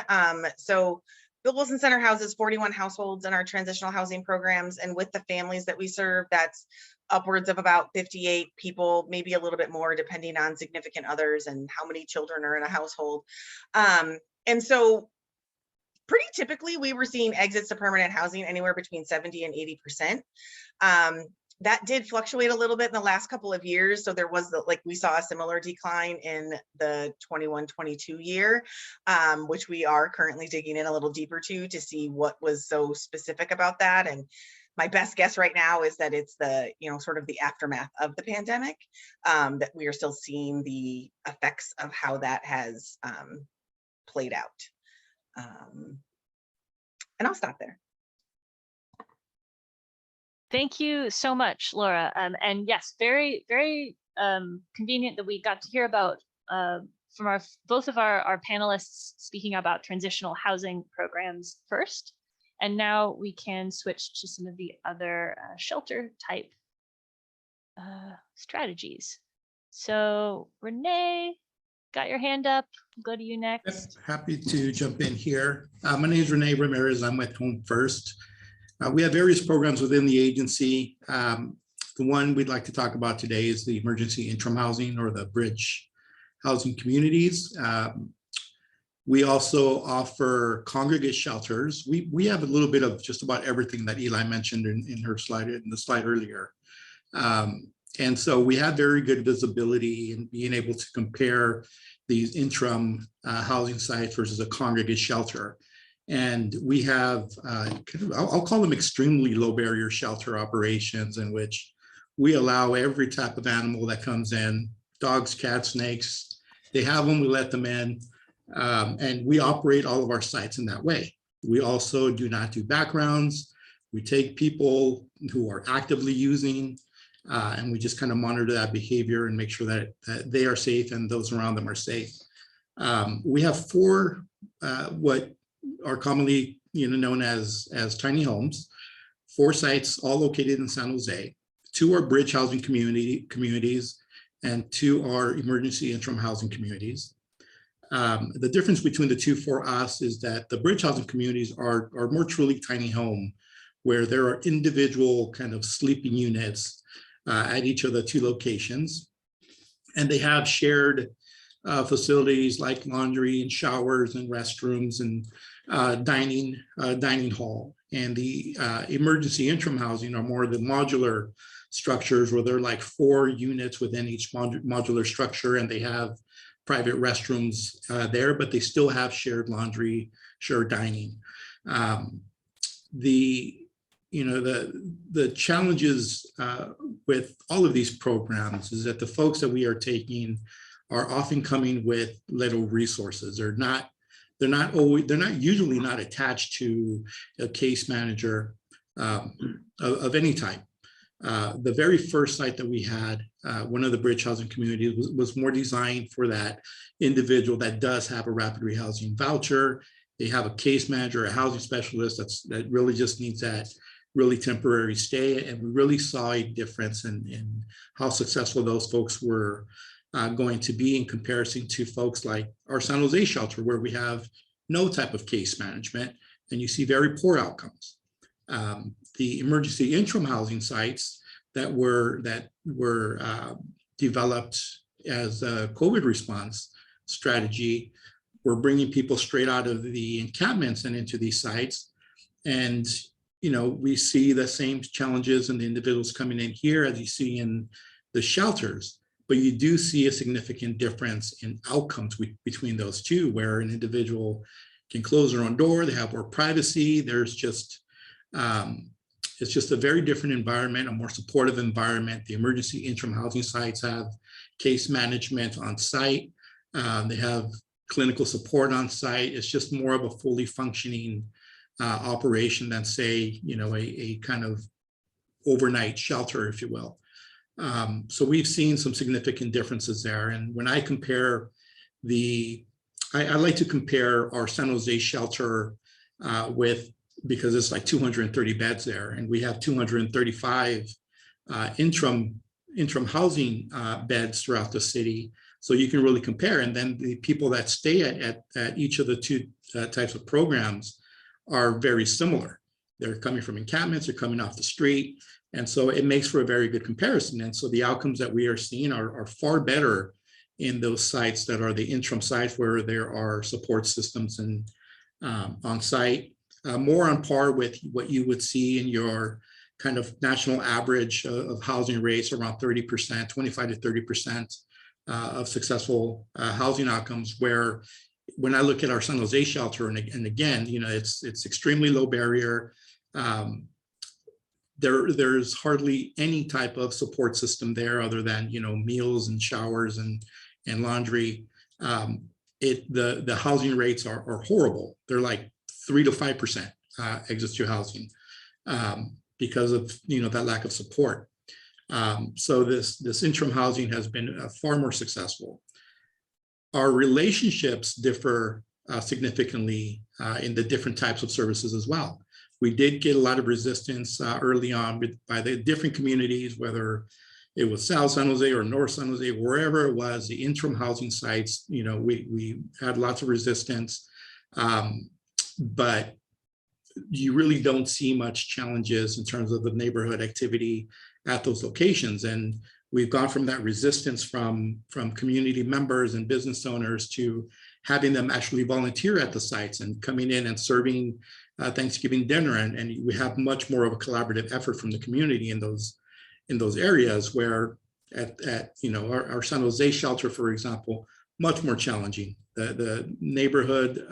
So Bill Wilson Center houses 41 households in our transitional housing programs, and with the families that we serve, that's upwards of about 58 people, maybe a little bit more depending on significant others and how many children are in a household. And so pretty typically, we were seeing exits to permanent housing anywhere between 70 and 80%. That did fluctuate a little bit in the last couple of years. So there was we saw a similar decline in the 21-22 year, which we are currently digging in a little deeper to see what was so specific about that. And my best guess right now is that it's the, sort of the aftermath of the pandemic, that we are still seeing the effects of how that has played out. And I'll stop there. Thank you so much, Laura. And yes, very, very convenient that we got to hear about from both of our panelists speaking about transitional housing programs first. And now we can switch to some of the other shelter type strategies. So Renee, got your hand up. Go to you next. Happy to jump in here. My name is Renee Ramirez. I'm with Home First. We have various programs within the agency. The one we'd like to talk about today is the emergency interim housing, or the bridge housing communities. We also offer congregate shelters. We have a little bit of just about everything that Eli mentioned in her slide, in the slide earlier. And so we have very good visibility in being able to compare these interim housing sites versus a congregate shelter. And we have, I'll call them extremely low barrier shelter operations, in which we allow every type of animal that comes in, dogs, cats, snakes. They have them, we let them in. And we operate all of our sites in that way. We also do not do backgrounds. We take people who are actively using, and we just kind of monitor that behavior and make sure that they are safe and those around them are safe. We have 4 what are commonly known as tiny homes, 4 sites, all located in San Jose. 2 are bridge housing communities, and 2 are emergency interim housing communities. The difference between the 2 for us is that the bridge housing communities are more truly tiny home, where there are individual kind of sleeping units at each of the 2 locations. And they have shared facilities like laundry and showers and restrooms and dining hall. And the emergency interim housing are more the modular structures, where they're like 4 units within each modular structure, and they have private restrooms there, but they still have shared laundry, shared dining. The challenges with all of these programs is that the folks that we are taking are often coming with little resources. They're usually not attached to a case manager of any type. The very first site that we had, one of the bridge housing communities, was more designed for that individual that does have a rapid rehousing voucher. They have a case manager, a housing specialist that really just needs that really temporary stay. And we really saw a difference in how successful those folks were going to be in comparison to folks like our San Jose shelter, where we have no type of case management, and you see very poor outcomes. The emergency interim housing sites that were developed as a COVID response strategy were bringing people straight out of the encampments and into these sites. And we see the same challenges in the individuals coming in here as you see in the shelters, but you do see a significant difference in outcomes between those 2, where an individual can close their own door, they have more privacy. There's just it's just a very different environment, a more supportive environment. The emergency interim housing sites have case management on site. They have clinical support on site. It's just more of a fully functioning operation than, say, a kind of overnight shelter, if you will. So we've seen some significant differences there. And when I compare I like to compare our San Jose shelter because it's like 230 beds there, and we have 235 interim housing beds throughout the city. So you can really compare. And then the people that stay at each of the 2 types of programs are very similar. They're coming from encampments, they're coming off the street. And so it makes for a very good comparison. And so the outcomes that we are seeing are far better in those sites that are the interim sites, where there are support systems and on site, more on par with what you would see in your kind of national average of housing rates, around 30%, 25 to 30% of successful housing outcomes. Where when I look at our San Jose shelter, and again, it's extremely low barrier. There's hardly any type of support system there other than meals and showers and laundry. The housing rates are horrible. They're like 3 to 5% exit to housing because of that lack of support. So this interim housing has been far more successful. Our relationships differ significantly in the different types of services as well. We did get a lot of resistance early on by the different communities, whether it was South San Jose or North San Jose, wherever it was, the interim housing sites, we had lots of resistance, but you really don't see much challenges in terms of the neighborhood activity at those locations. And we've gone from that resistance from community members and business owners to having them actually volunteer at the sites and coming in and serving Thanksgiving dinner. And we have much more of a collaborative effort from the community in those areas, where at our San Jose shelter, for example, much more challenging. The neighborhood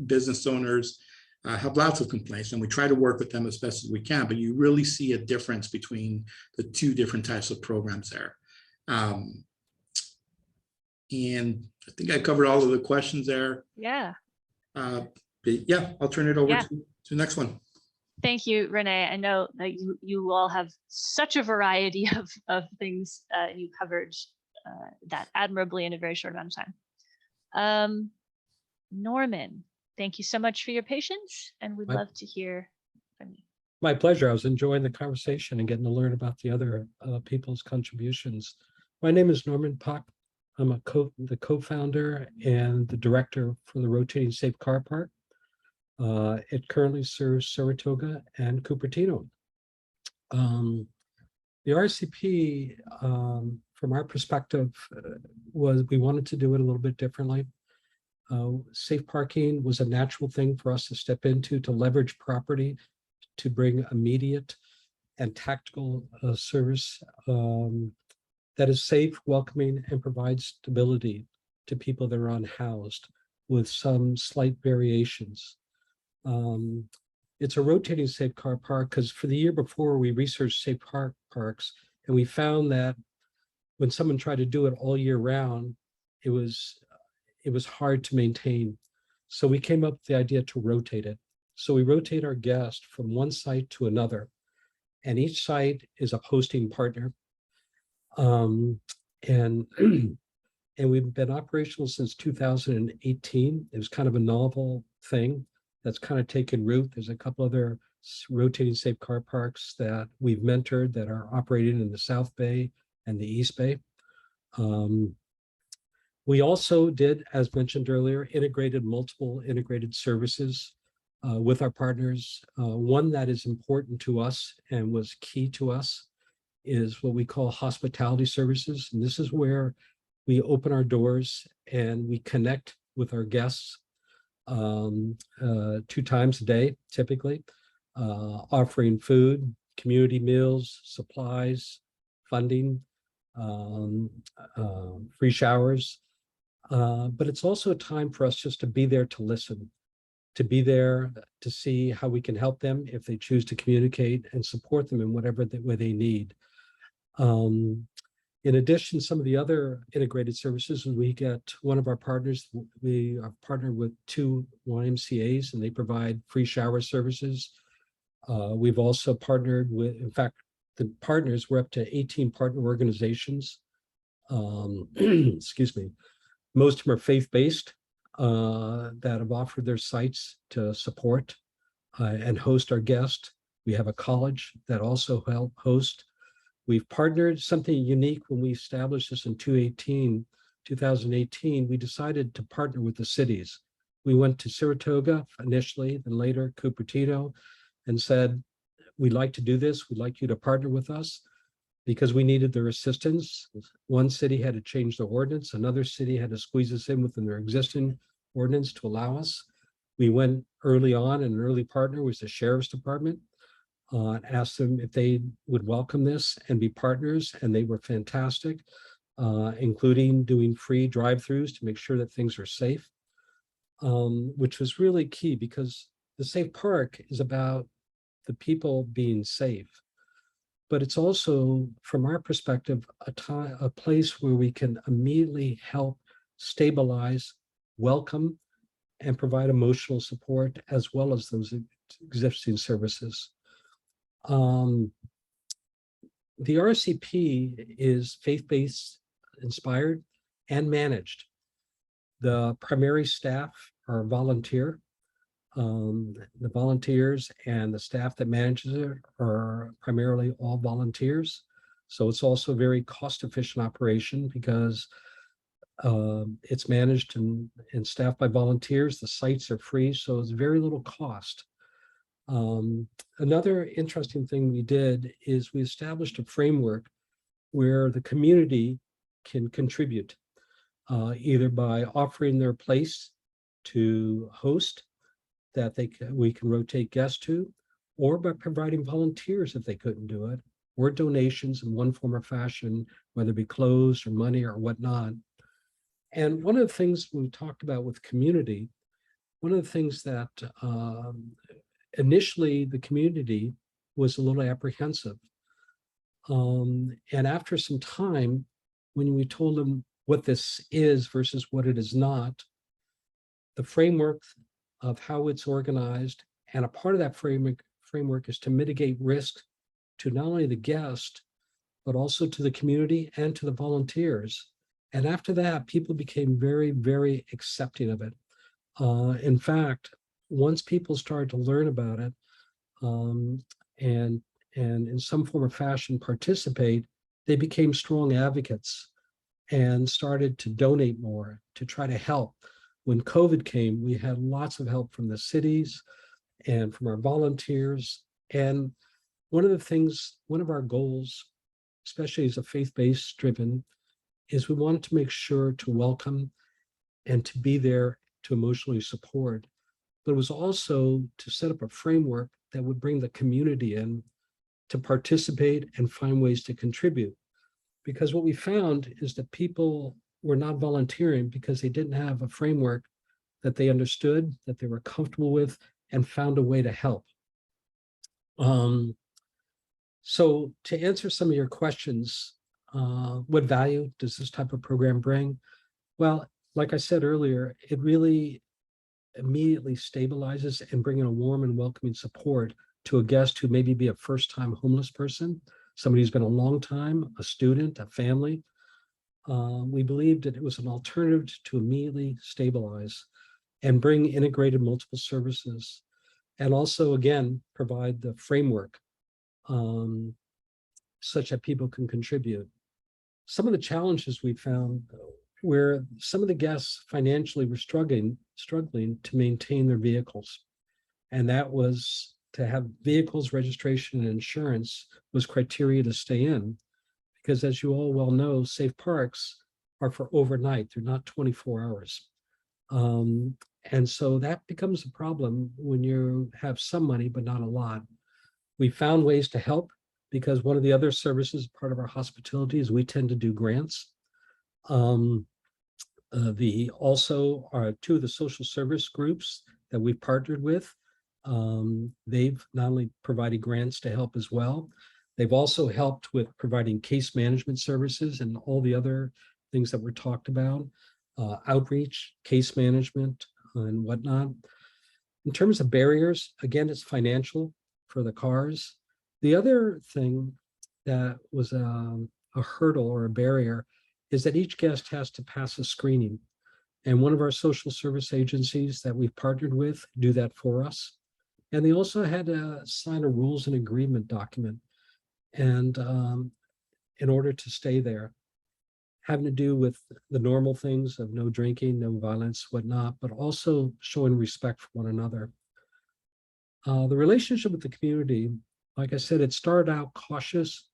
business owners have lots of complaints, and we try to work with them as best as we can, but you really see a difference between the two different types of programs there. And I think I covered all of the questions there. Yeah. But yeah, I'll turn it over to the next one. Thank you, Renee. I know that you all have such a variety of things. You covered that admirably in a very short amount of time. Norman, thank you so much for your patience, and we'd love to hear from you. My pleasure. I was enjoying the conversation and getting to learn about the other people's contributions. My name is Norman Puck. I'm the co-founder and the director for the Rotating Safe Car Park. It currently serves Saratoga and Cupertino. The RCP, from our perspective, was we wanted to do it a little bit differently. Safe parking was a natural thing for us to step into, to leverage property, to bring immediate and tactical service that is safe, welcoming, and provides stability to people that are unhoused with some slight variations. It's a rotating safe car park because for the year before, we researched safe parks, and we found that when someone tried to do it all year round, it was hard to maintain. So we came up with the idea to rotate it. So we rotate our guests from one site to another, and each site is a hosting partner. And we've been operational since 2018. It was kind of a novel thing that's kind of taken root. There's a couple other rotating safe car parks that we've mentored that are operating in the South Bay and the East Bay. We also did, as mentioned earlier, multiple integrated services with our partners. One that is important to us and was key to us is what we call hospitality services. And this is where we open our doors and we connect with our guests 2 times a day, typically, offering food, community meals, supplies, funding, free showers. But it's also a time for us just to be there to listen, to be there to see how we can help them if they choose to communicate, and support them in whatever way they need. In addition, some of the other integrated services, we get one of our partners, we are partnered with 2 YMCAs, and they provide free shower services. We've also partnered with, in fact, the partners, we're up to 18 partner organizations. Excuse me. Most of them are faith-based that have offered their sites to support and host our guests. We have a college that also help host. We've partnered something unique when we established this in 2018. We decided to partner with the cities. We went to Saratoga initially, then later Cupertino, and said, we'd like to do this. We'd like you to partner with us because we needed their assistance. One city had to change the ordinance. Another city had to squeeze us in within their existing ordinance to allow us. We went early on, and an early partner was the Sheriff's Department. Asked them if they would welcome this and be partners, and they were fantastic, including doing free drive-throughs to make sure that things are safe, which was really key because the safe park is about the people being safe. But it's also, from our perspective, a place where we can immediately help stabilize, welcome, and provide emotional support, as well as those existing services. The RCP is faith-based, inspired, and managed. The primary staff are volunteer. The volunteers and the staff that manages it are primarily all volunteers. So it's also a very cost-efficient operation because it's managed and staffed by volunteers. The sites are free, so it's very little cost. Another interesting thing we did is we established a framework where the community can contribute, either by offering their place to host that we can rotate guests to, or by providing volunteers if they couldn't do it, or donations in one form or fashion, whether it be clothes or money or whatnot. And one of the things we talked about with community, one of the things that initially the community was a little apprehensive. And after some time, when we told them what this is versus what it is not, the framework of how it's organized, and a part of that framework is to mitigate risk to not only the guest, but also to the community and to the volunteers. And after that, people became very, very accepting of it. In fact, once people started to learn about it and in some form or fashion participate, they became strong advocates and started to donate more to try to help. When COVID came, we had lots of help from the cities and from our volunteers. And one of our goals, especially as a faith-based driven, is we wanted to make sure to welcome and to be there to emotionally support. But it was also to set up a framework that would bring the community in to participate and find ways to contribute. Because what we found is that people were not volunteering because they didn't have a framework that they understood, that they were comfortable with, and found a way to help. So to answer some of your questions, what value does this type of program bring? Well, like I said earlier, it really immediately stabilizes and bringing a warm and welcoming support to a guest who maybe be a first-time homeless person, somebody who's been a long time, a student, a family. We believed that it was an alternative to immediately stabilize and bring integrated multiple services, and also, again, provide the framework such that people can contribute. Some of the challenges we found where some of the guests financially were struggling to maintain their vehicles. And that was to have vehicles, registration, and insurance was criteria to stay in. Because as you all well know, safe parks are for overnight, they're not 24 hours. And so that becomes a problem when you have some money, but not a lot. We found ways to help because one of the other services, part of our hospitality, is we tend to do grants. Also are two of the social service groups that we've partnered with. They've not only provided grants to help as well, they've also helped with providing case management services and all the other things that were talked about, outreach, case management, and whatnot. In terms of barriers, again, it's financial for the cars. The other thing that was a hurdle or a barrier is that each guest has to pass a screening. And one of our social service agencies that we've partnered with do that for us. And they also had to sign a rules and agreement document and in order to stay there, having to do with the normal things of no drinking, no violence, whatnot, but also showing respect for one another. The relationship with the community, like I said, it started out cautious,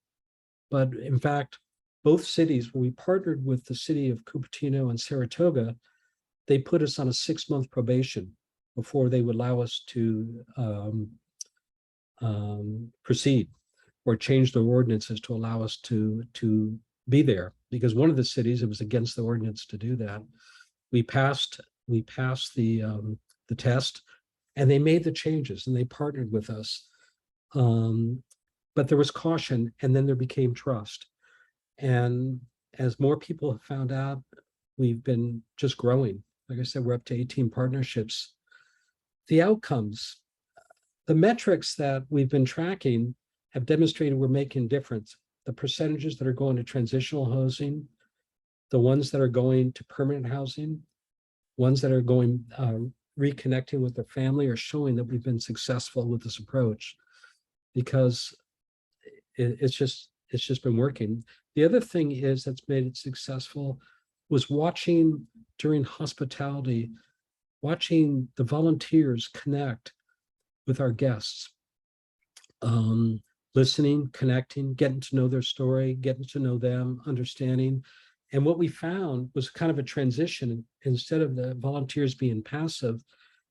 but in fact, both cities, when we partnered with the city of Cupertino and Saratoga, they put us on a 6-month probation before they would allow us to proceed or change their ordinances to allow us to be there. Because one of the cities, it was against the ordinance to do that. We passed the test, and they made the changes and they partnered with us. But there was caution, and then there became trust. And as more people have found out, we've been just growing. Like I said, we're up to 18 partnerships. The outcomes, the metrics that we've been tracking have demonstrated we're making a difference. The percentages that are going to transitional housing, the ones that are going to permanent housing, ones that are going reconnecting with their family are showing that we've been successful with this approach, because it's it's just been working. The other thing is that's made it successful was watching during hospitality, watching the volunteers connect with our guests, listening, connecting, getting to know their story, getting to know them, understanding. And what we found was kind of a transition. Instead of the volunteers being passive,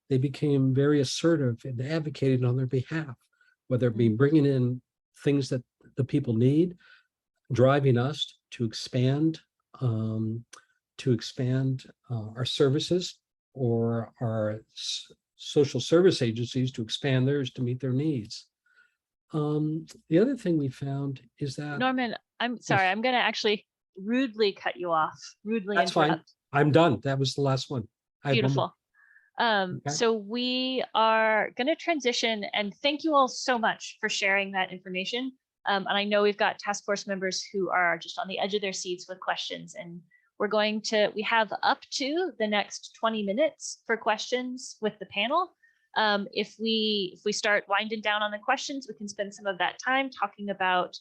they became very assertive and advocating on their behalf, whether it be bringing in things that the people need, driving us to expand our services, or our social service agencies to expand theirs to meet their needs. The other thing we found is that Norman, I'm sorry, I'm going to actually rudely cut you off, rudely that's interrupt. fine. I'm done. That was the last one. Beautiful. Okay. So we are going to transition, and thank you all so much for sharing that information. And I know we've got task force members who are just on the edge of their seats with questions, and we have up to the next 20 minutes for questions with the panel. If we start winding down on the questions, we can spend some of that time talking about,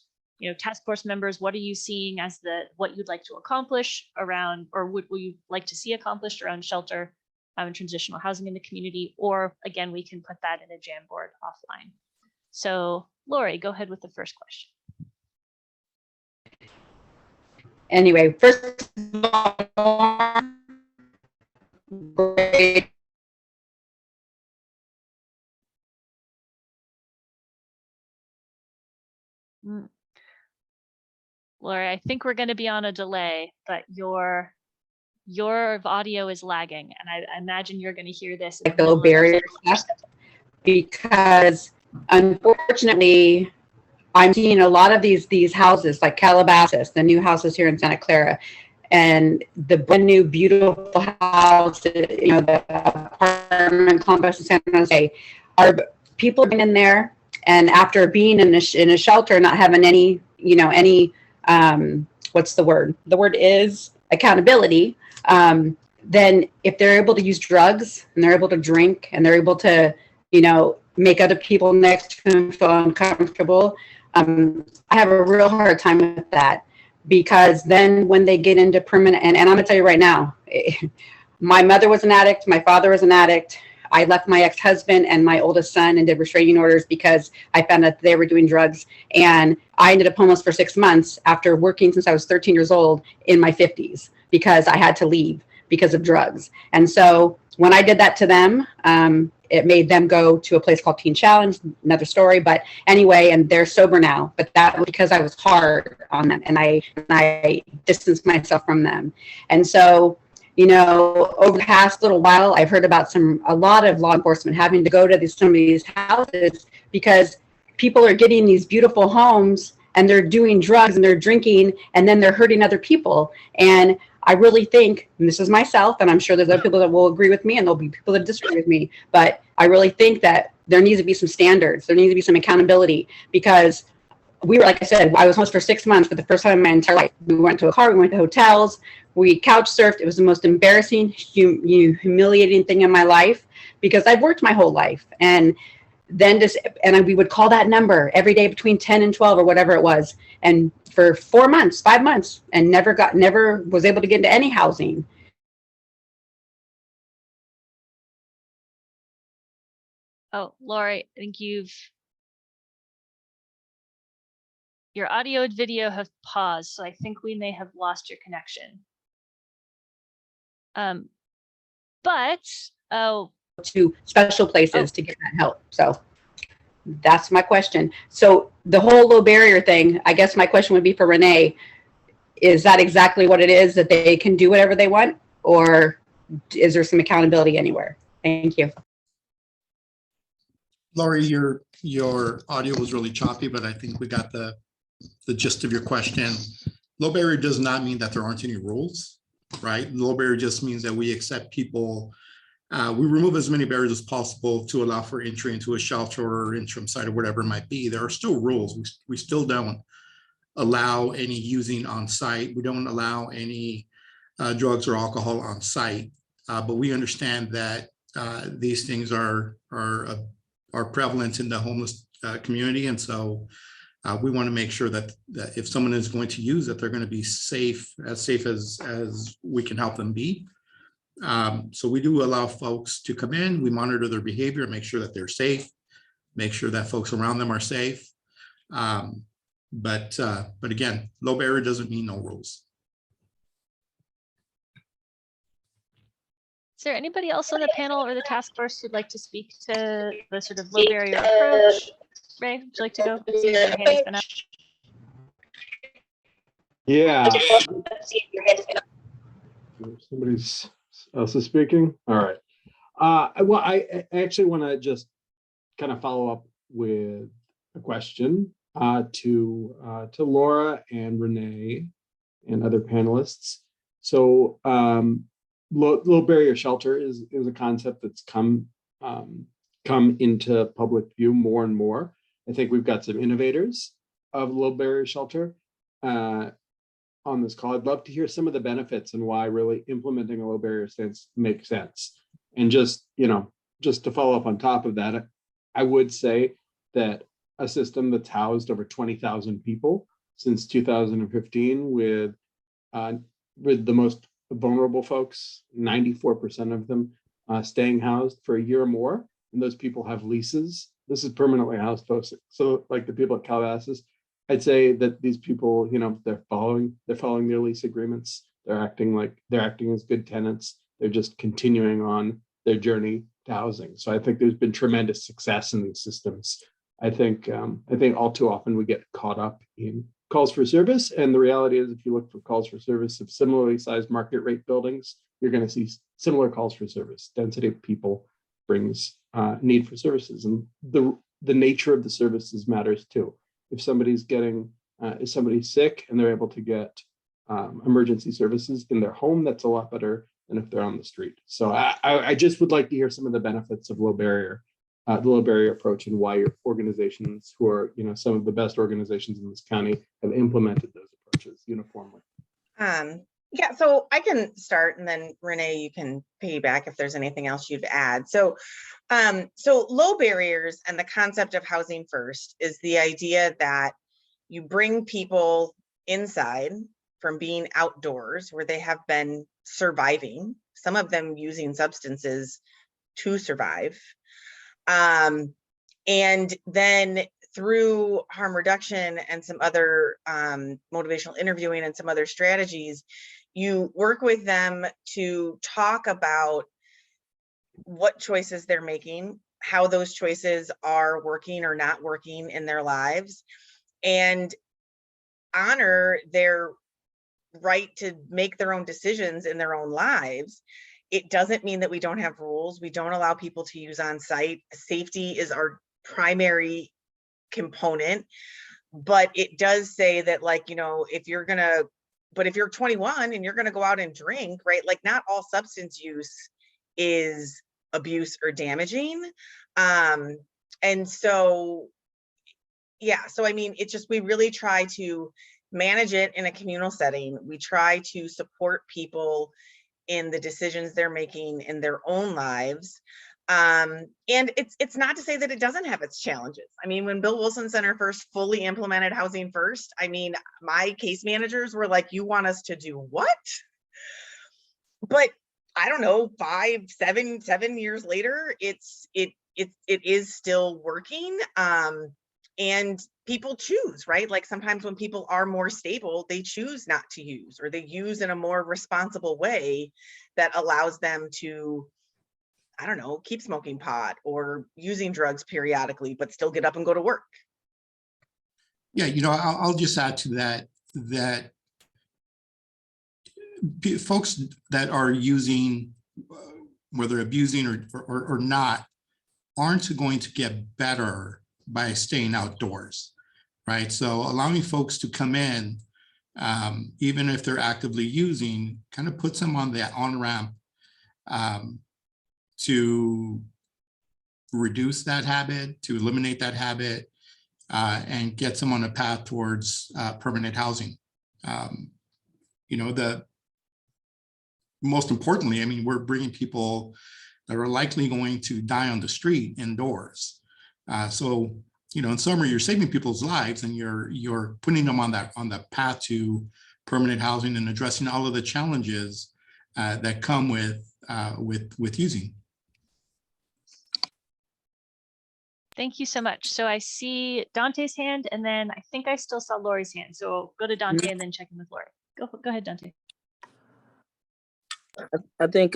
task force members, what are you seeing as what you'd like to accomplish around, or would you like to see accomplished around shelter and transitional housing in the community, or again, we can put that in a Jamboard offline. So Lori, go ahead with the first question. Anyway, first of all, great. Lori, I think we're going to be on a delay, but your audio is lagging, and I imagine you're going to hear this. Like the low barrier stuff, because unfortunately, I'm seeing a lot of these houses like Calabasas, the new houses here in Santa Clara, and the brand new beautiful house, the apartment complex in San Jose, are people in there, and after being in a shelter, not having any what's the word? The word is accountability. Then if they're able to use drugs and they're able to drink and they're able to, make other people next to them feel uncomfortable, I have a real hard time with that, because then when they get into permanent, and I'm gonna tell you right now, my mother was an addict, my father was an addict. I left my ex-husband and my oldest son and did restraining orders because I found out they were doing drugs. And I ended up homeless for 6 months after working since I was 13 years old in my 50s, because I had to leave because of drugs. And so when I did that to them, it made them go to a place called Teen Challenge, another story. But anyway, and they're sober now. But that was because I was hard on them, and I distanced myself from them. And so, over the past little while, I've heard about a lot of law enforcement having to go to some of these houses because people are getting these beautiful homes and they're doing drugs and they're drinking, and then they're hurting other people. And I really think, and this is myself, and I'm sure there's other people that will agree with me, and there'll be people that disagree with me, but I really think that there needs to be some standards. There needs to be some accountability, because we were, like I said, I was homeless for 6 months for the first time in my entire life. We went to a car, we went to hotels, we couch surfed. It was the most embarrassing, humiliating thing in my life, because I've worked my whole life. And then we would call that number every day between 10 and 12 or whatever it was. And for 4 months, 5 months, and never was able to get into any housing. Oh, Lori, I think your audio and video have paused, so I think we may have lost your connection. To special places to get that help. So that's my question. So the whole low barrier thing, I guess my question would be for Renee, is that exactly what it is, that they can do whatever they want, or is there some accountability anywhere? Thank you. Lori, your audio was really choppy, but I think we got the gist of your question. Low barrier does not mean that there aren't any rules, right? Low barrier just means that we accept people. We remove as many barriers as possible to allow for entry into a shelter or interim site or whatever it might be. There are still rules. We still don't allow any using on site. We don't allow any drugs or alcohol on site. But we understand that these things are prevalent in the homeless community, and so We want to make sure that if someone is going to use it, they're going to be safe as we can help them be. So we do allow folks to come in, we monitor their behavior, make sure that they're safe, make sure that folks around them are safe. But again, low barrier doesn't mean no rules. Is there anybody else on the panel or the task force who'd like to speak to the sort of low barrier approach? Ray, would you like to go? See if your hand has been up. Yeah. Somebody's else is speaking. All right. Well, I actually want to just kind of follow up with a question to Laura and Renee and other panelists. So low barrier shelter is a concept that's come into public view more and more. I think we've got some innovators of low barrier shelter on this call. I'd love to hear some of the benefits and why really implementing a low barrier stance makes sense. And just to follow up on top of that, I would say that a system that's housed over 20,000 people since 2015 with the most vulnerable folks, 94% of them staying housed for a year or more, and those people have leases. This is permanently housed folks. So like the people at Calabasas, I'd say that these people, they're following their lease agreements. They're acting as good tenants. They're just continuing on their journey to housing. So I think there's been tremendous success in these systems. I think all too often we get caught up in calls for service. And the reality is, if you look for calls for service of similarly sized market rate buildings, you're going to see similar calls for service. Density of people brings need for services, and the nature of the services matters too. If somebody's sick and they're able to get emergency services in their home, that's a lot better than if they're on the street. So I just would like to hear some of the benefits of the low barrier approach, and why your organizations, who are some of the best organizations in this county, have implemented those approaches uniformly. Yeah, so I can start, and then Renee, you can piggyback if there's anything else you'd add. So low barriers and the concept of housing first is the idea that you bring people inside from being outdoors, where they have been surviving, some of them using substances to survive. And then through harm reduction and some other motivational interviewing and some other strategies, you work with them to talk about what choices they're making, how those choices are working or not working in their lives, and honor their right to make their own decisions in their own lives. It doesn't mean that we don't have rules. We don't allow people to use on site. Safety is our primary component, but it does say that, if you're 21 and you're going to go out and drink, right? Like, not all substance use is abuse or damaging. And so, yeah, so I mean, it's just, we really try to manage it in a communal setting. We try to support people in the decisions they're making in their own lives. And it's not to say that it doesn't have its challenges. I mean, when Bill Wilson Center first fully implemented housing first, I mean, my case managers were like, you want us to do what? But I don't know, 7 years later, it is still working. And people choose, right? Like, sometimes when people are more stable, they choose not to use, or they use in a more responsible way that allows them to, I don't know, keep smoking pot or using drugs periodically, but still get up and go to work. Yeah, I'll just add to that folks that are using, whether abusing or not, aren't going to get better by staying outdoors, right? So allowing folks to come in, even if they're actively using, kind of puts them on the on-ramp to reduce that habit, to eliminate that habit, and gets them on a path towards permanent housing. Most importantly, I mean, we're bringing people that are likely going to die on the street indoors. So in summary, you're saving people's lives and you're putting them on the path to permanent housing and addressing all of the challenges that come with using. Thank you so much. So I see Dante's hand, and then I think I still saw Lori's hand. So go to Dante and then check in with Lori. Go ahead, Dante. I think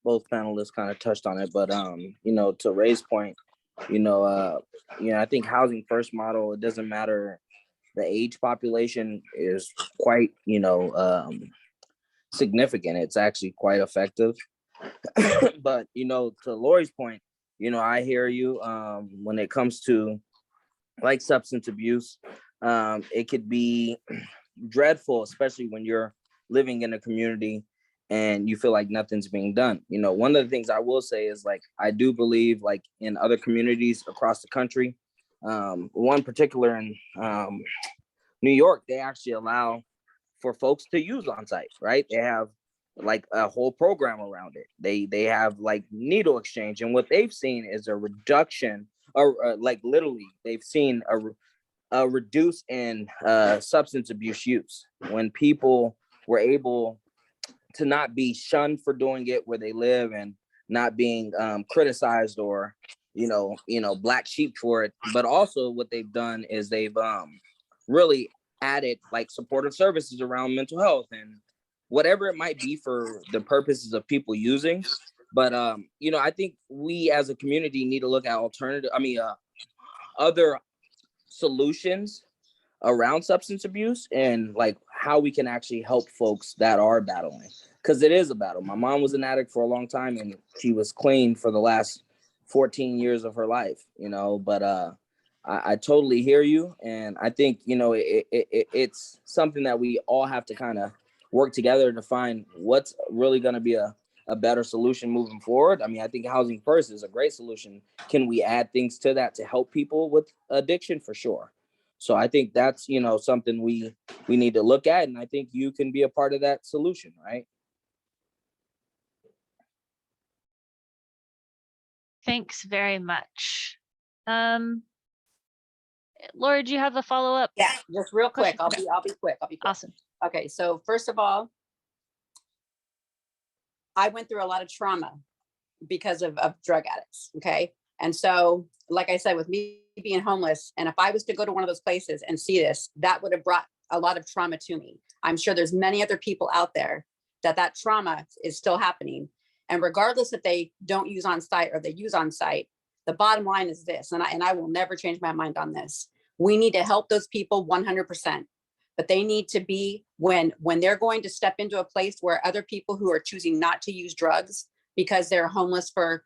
both panelists kind of touched on it, but to Ray's point, I think housing first model, it doesn't matter the age population is quite significant. It's actually quite effective. But to Lori's point, I hear you when it comes to like substance abuse. It could be dreadful, especially when you're living in a community and you feel like nothing's being done. One of the things I will say is like, I do believe like in other communities across the country, one particular in New York, they actually allow for folks to use on site, right? They have like a whole program around it. They have like needle exchange, and what they've seen is a reduction, or like literally they've seen a reduce in substance abuse use when people were able to not be shunned for doing it where they live and not being criticized or black sheep for it. But also what they've done is they've really added like supportive services around mental health and whatever it might be for the purposes of people using. But I think we as a community need to look at other solutions around substance abuse and like how we can actually help folks that are battling, because it is a battle. My mom was an addict for a long time and she was clean for the last 14 years of her life, but I totally hear you. And I think, it's something that we all have to kind of work together to find what's really going to be a better solution moving forward. I think housing first is a great solution. Can we add things to that to help people with addiction? For sure. So I think that's, something we need to look at. And I think you can be a part of that solution, right? Thanks very much. Laura, do you have a follow-up? Yeah, just real quick. Question? I'll be quick. Awesome. Okay, so first of all, I went through a lot of trauma because of drug addicts. Okay. And so, like I said, with me being homeless, and if I was to go to one of those places and see this, that would have brought a lot of trauma to me. I'm sure there's many other people out there that trauma is still happening. And regardless if they don't use on site or they use on site, the bottom line is this, and I will never change my mind on this. We need to help those people 100%, but they need to be, when they're going to step into a place where other people who are choosing not to use drugs because they're homeless for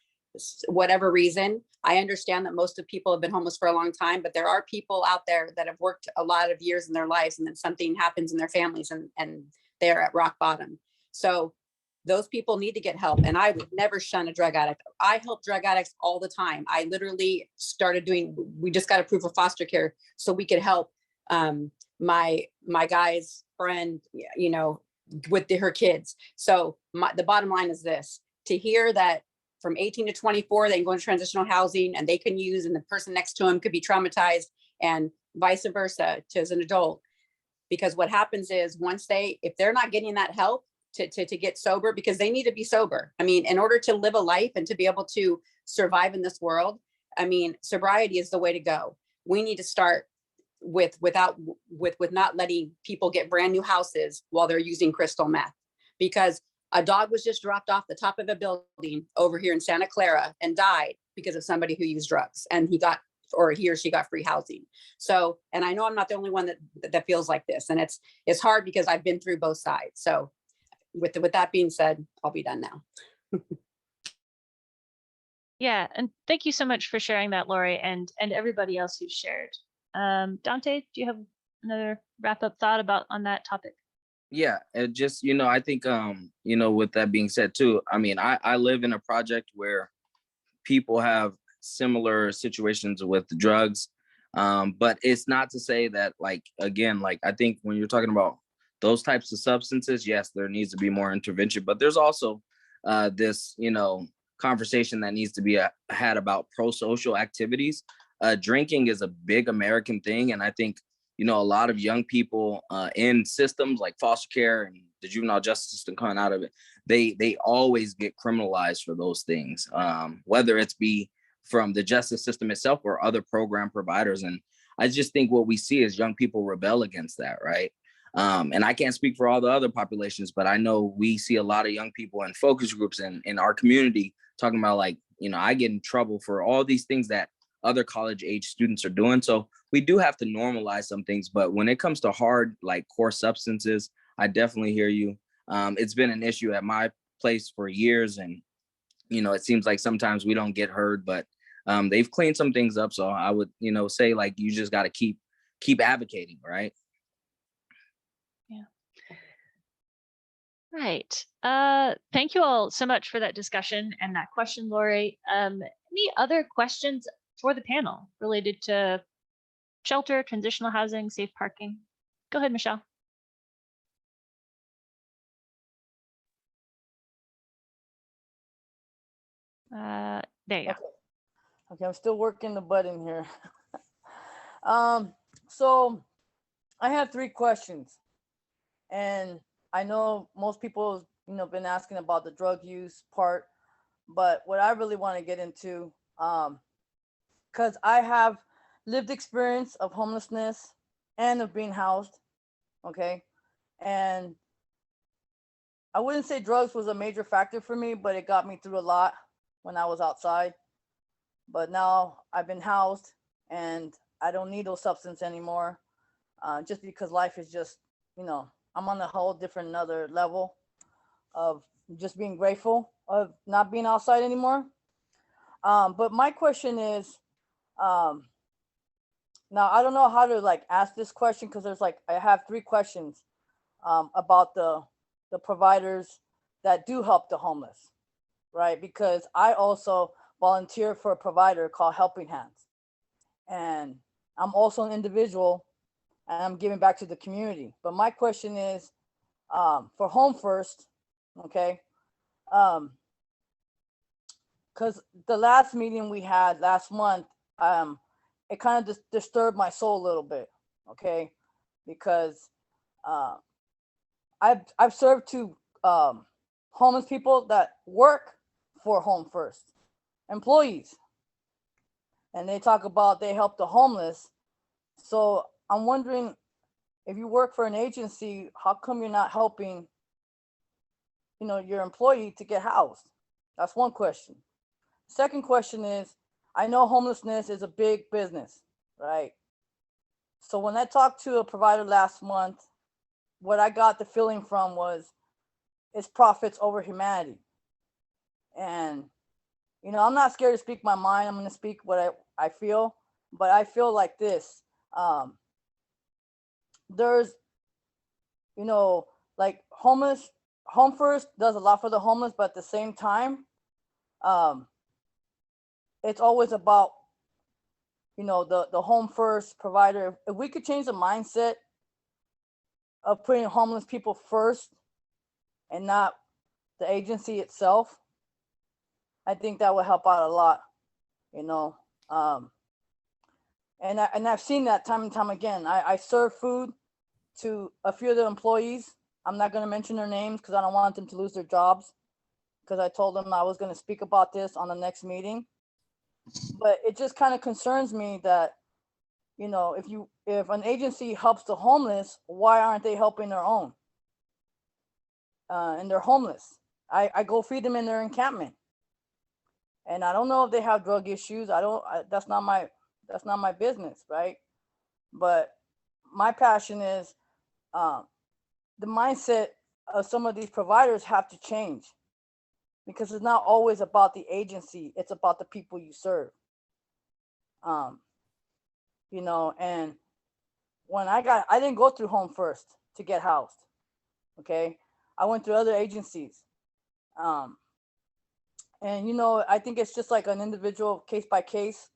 whatever reason. I understand that most of people have been homeless for a long time, but there are people out there that have worked a lot of years in their lives, and then something happens in their families and they're at rock bottom. So those people need to get help. And I would never shun a drug addict. I help drug addicts all the time. I literally started we just got approved for foster care so we could help my guy's friend, with her kids. So the bottom line is this: to hear that from 18 to 24, they can go into transitional housing and they can use, and the person next to them could be traumatized, and vice versa to as an adult. Because what happens is if they're not getting that help to get sober, because they need to be sober. In order to live a life and to be able to survive in this world, sobriety is the way to go. We need to start with not letting people get brand new houses while they're using crystal meth, because a dog was just dropped off the top of a building over here in Santa Clara and died because of somebody who used drugs, and he or she got free housing. So, and I know I'm not the only one that feels like this, and it's hard because I've been through both sides. So with that being said, I'll be done now. Yeah, and thank you so much for sharing that, Lori, and everybody else who shared. Dante, do you have another wrap-up thought on that topic? Yeah, it just, I think, with that being said too, I live in a project where people have similar situations with drugs, but it's not to say that, I think when you're talking about those types of substances, yes, there needs to be more intervention, but there's also this, conversation that needs to be had about pro-social activities. drinking is a big American thing. And I think, you know, a lot of young people in systems like foster care and the juvenile justice system coming out of it, they always get criminalized for those things, whether it's be from the justice system itself or other program providers. And I just think what we see is young people rebel against that, right? And I can't speak for all the other populations, but I know we see a lot of young people in focus groups in our community talking about, like, you know, I get in trouble for all these things that other college age students are doing. So we do have to normalize some things, but when it comes to hard, like core substances, I definitely hear you. It's been an issue at my place for years, and, you know, it seems like sometimes we don't get heard, but they've cleaned some things up. So I would, you know, say, like, you just got to keep advocating, right? Yeah. Right. Thank you all so much for that discussion and that question, Lori. Any other questions for the panel related to shelter, transitional housing, safe parking? Go ahead, Michelle. There you go. Okay, I'm still working the button here. So I have 3 questions, and I know most people, you know, been asking about the drug use part, but what I really want to get into, because I have lived experience of homelessness and of being housed, okay, and I wouldn't say drugs was a major factor for me, but it got me through a lot when I was outside. But now I've been housed and I don't need those substances anymore, just because life is just, you know, I'm on a whole different another level of just being grateful of not being outside anymore. But my question is, now I don't know how to like ask this question, because there's like, I have 3 questions about the providers that do help the homeless, right? Because I also volunteer for a provider called Helping Hands. And I'm also an individual and I'm giving back to the community. But my question is, for Home First, okay? Because the last meeting we had last month, it kind of disturbed my soul a little bit, okay? Because I've served to homeless people that work for Home First, employees, and they talk about they help the homeless. So I'm wondering, if you work for an agency, how come you're not helping, you know, your employee to get housed? That's one question. Second question is, I know homelessness is a big business, right? So when I talked to a provider last month, what I got the feeling from was it's profits over humanity. And, you know, I'm not scared to speak my mind. I'm going to speak what I feel, but I feel like this. There's, you know, like Home First does a lot for the homeless, but at the same time, it's always about, you know, the Home First provider. If we could change the mindset of putting homeless people first and not the agency itself, I think that would help out a lot, you know. And I've seen that time and time again. I serve food to a few of the employees. I'm not going to mention their names because I don't want them to lose their jobs, because I told them I was going to speak about this on the next meeting. But it just kind of concerns me that, you know, if an agency helps the homeless, why aren't they helping their own? And they're homeless. I go feed them in their encampment. And I don't know if they have drug issues. That's not my business, right? But my passion is the mindset of some of these providers have to change, because it's not always about the agency. It's about the people you serve. You know, and when I didn't go through Home First to get housed. Okay. I went through other agencies. And, you know, I think it's just like an individual case by case.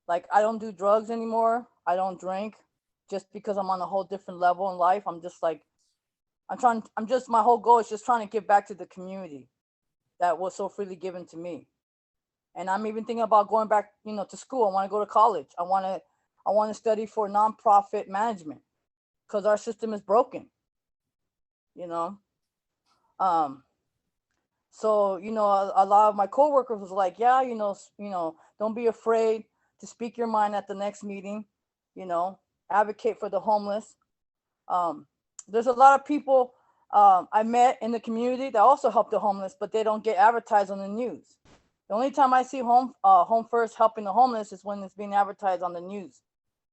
Like, I don't do drugs anymore. I don't drink, just because I'm on a whole different level in life. I'm just like, my whole goal is just trying to give back to the community that was so freely given to me. And I'm even thinking about going back, to school. I want to go to college. I want to study for nonprofit management because our system is broken. So, a lot of my coworkers was like, yeah, don't be afraid to speak your mind at the next meeting, advocate for the homeless. There's a lot of people I met in the community that also help the homeless, but they don't get advertised on the news. The only time I see Home First helping the homeless is when it's being advertised on the news,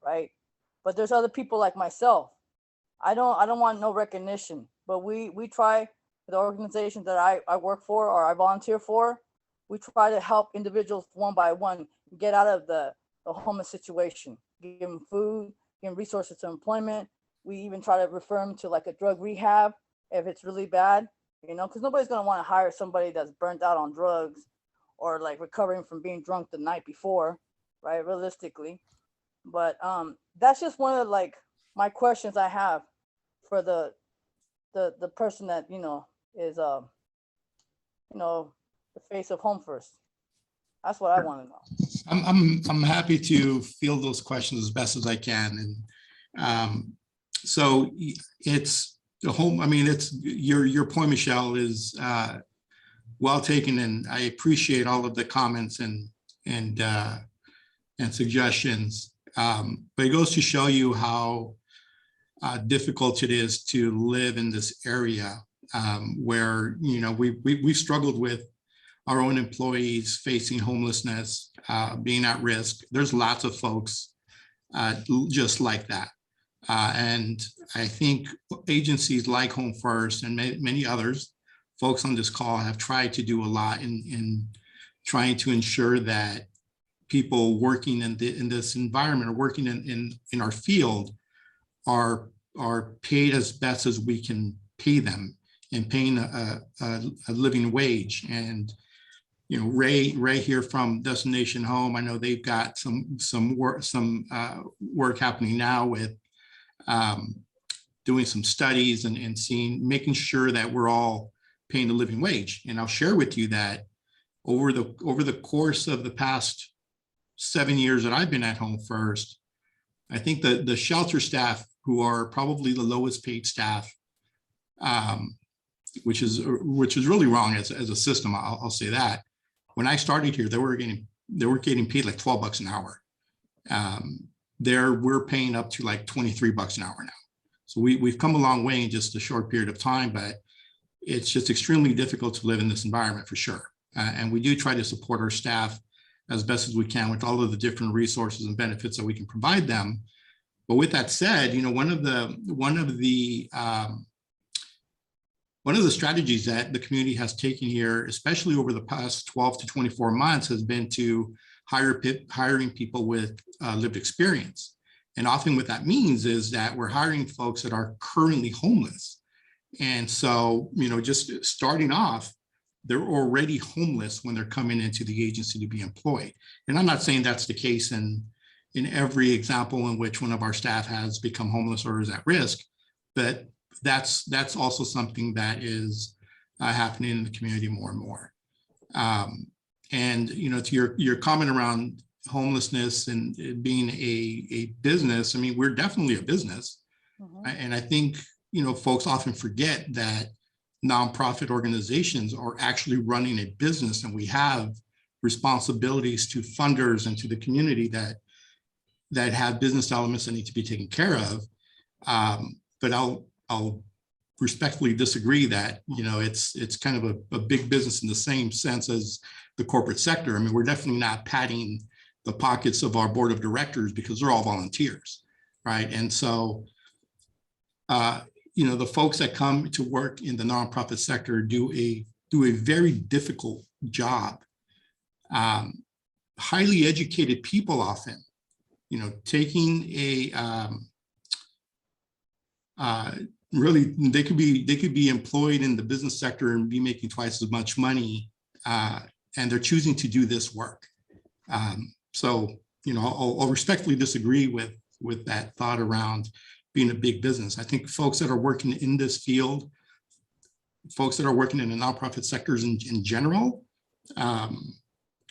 right? But there's other people like myself. I don't want no recognition, but we try, the organizations that I work for or I volunteer for, we try to help individuals one by one get out of the homeless situation, give them food, give them resources to employment. We even try to refer them to like a drug rehab if it's really bad, because nobody's going to want to hire somebody that's burnt out on drugs or like recovering from being drunk the night before, right? Realistically. But that's just one of like my questions I have for the person that, is, the face of Home First. That's what I want to know. I'm happy to field those questions as best as I can. And so it's the home. I mean, it's your point, Michelle, is well taken, and I appreciate all of the comments and suggestions. But it goes to show you how difficult it is to live in this area where we've struggled with our own employees facing homelessness, being at risk. There's lots of folks just like that. And I think agencies like Home First and many others, folks on this call, have tried to do a lot in trying to ensure that people working in this environment or working in our field are paid as best as we can pay them, and paying a living wage. And Ray here from Destination Home, I know they've got some work happening now with doing some studies and making sure that we're all paying a living wage. And I'll share with you that over the course of the past 7 years that I've been at Home First, I think the shelter staff, who are probably the lowest paid staff, which is really wrong as a system. I'll say that. When I started here, they were getting paid like $12 an hour. We're paying up to like $23 an hour now. So we've come a long way in just a short period of time, but it's just extremely difficult to live in this environment for sure. And we do try to support our staff as best as we can with all of the different resources and benefits that we can provide them. But with that said, one of the strategies that the community has taken here, especially over the past 12 to 24 months, has been to hiring people with lived experience. And often what that means is that we're hiring folks that are currently homeless. And so, just starting off, they're already homeless when they're coming into the agency to be employed. And I'm not saying that's the case in every example in which one of our staff has become homeless or is at risk, but that's also something that is happening in the community more and more. And to your comment around homelessness and it being a business, I mean, we're definitely a business. And I think folks often forget that nonprofit organizations are actually running a business, and we have responsibilities to funders and to the community that have business elements that need to be taken care of. But I'll respectfully disagree that it's kind of a big business in the same sense as the corporate sector. I mean, we're definitely not padding the pockets of our board of directors because they're all volunteers, right? And so the folks that come to work in the nonprofit sector do a very difficult job. Highly educated people often, taking really, they could be employed in the business sector and be making twice as much money, and they're choosing to do this work. So I'll respectfully disagree with that thought around being a big business. I think folks that are working in this field, folks that are working in the nonprofit sectors in general,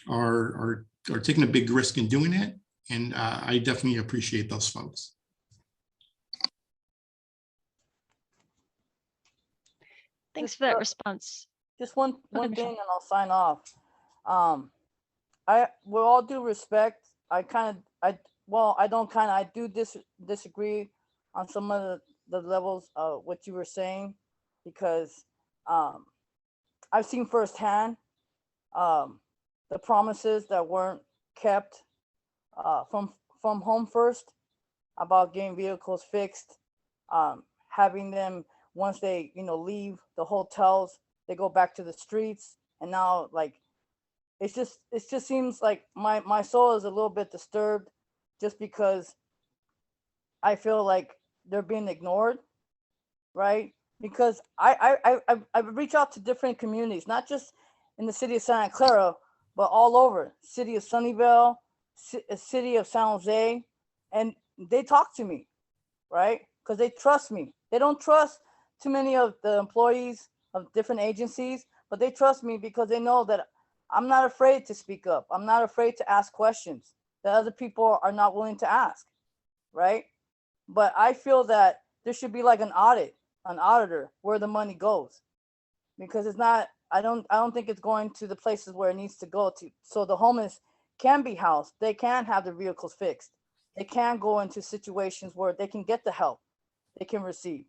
are taking a big risk in doing it. And I definitely appreciate those folks. Thanks for that response. Just one ahead, thing, Michelle. and I'll sign off. With all due respect, I do disagree on some of the levels of what you were saying, because I've seen firsthand the promises that weren't kept from Home First about getting vehicles fixed, having them, once they leave the hotels, they go back to the streets. And now, like, it just seems like my soul is a little bit disturbed, just because I feel like they're being ignored, right? Because I've reached out to different communities, not just in the city of Santa Clara, but all over. City of Sunnyvale, city of San Jose, and they talk to me, right? Because they trust me. They don't trust too many of the employees of different agencies, but they trust me because they know that I'm not afraid to speak up. I'm not afraid to ask questions that other people are not willing to ask, right? But I feel that there should be like an auditor where the money goes, because it's not, I don't think it's going to the places where it needs to go to. So the homeless can be housed. They can have their vehicles fixed. They can go into situations where they can get the help they can receive.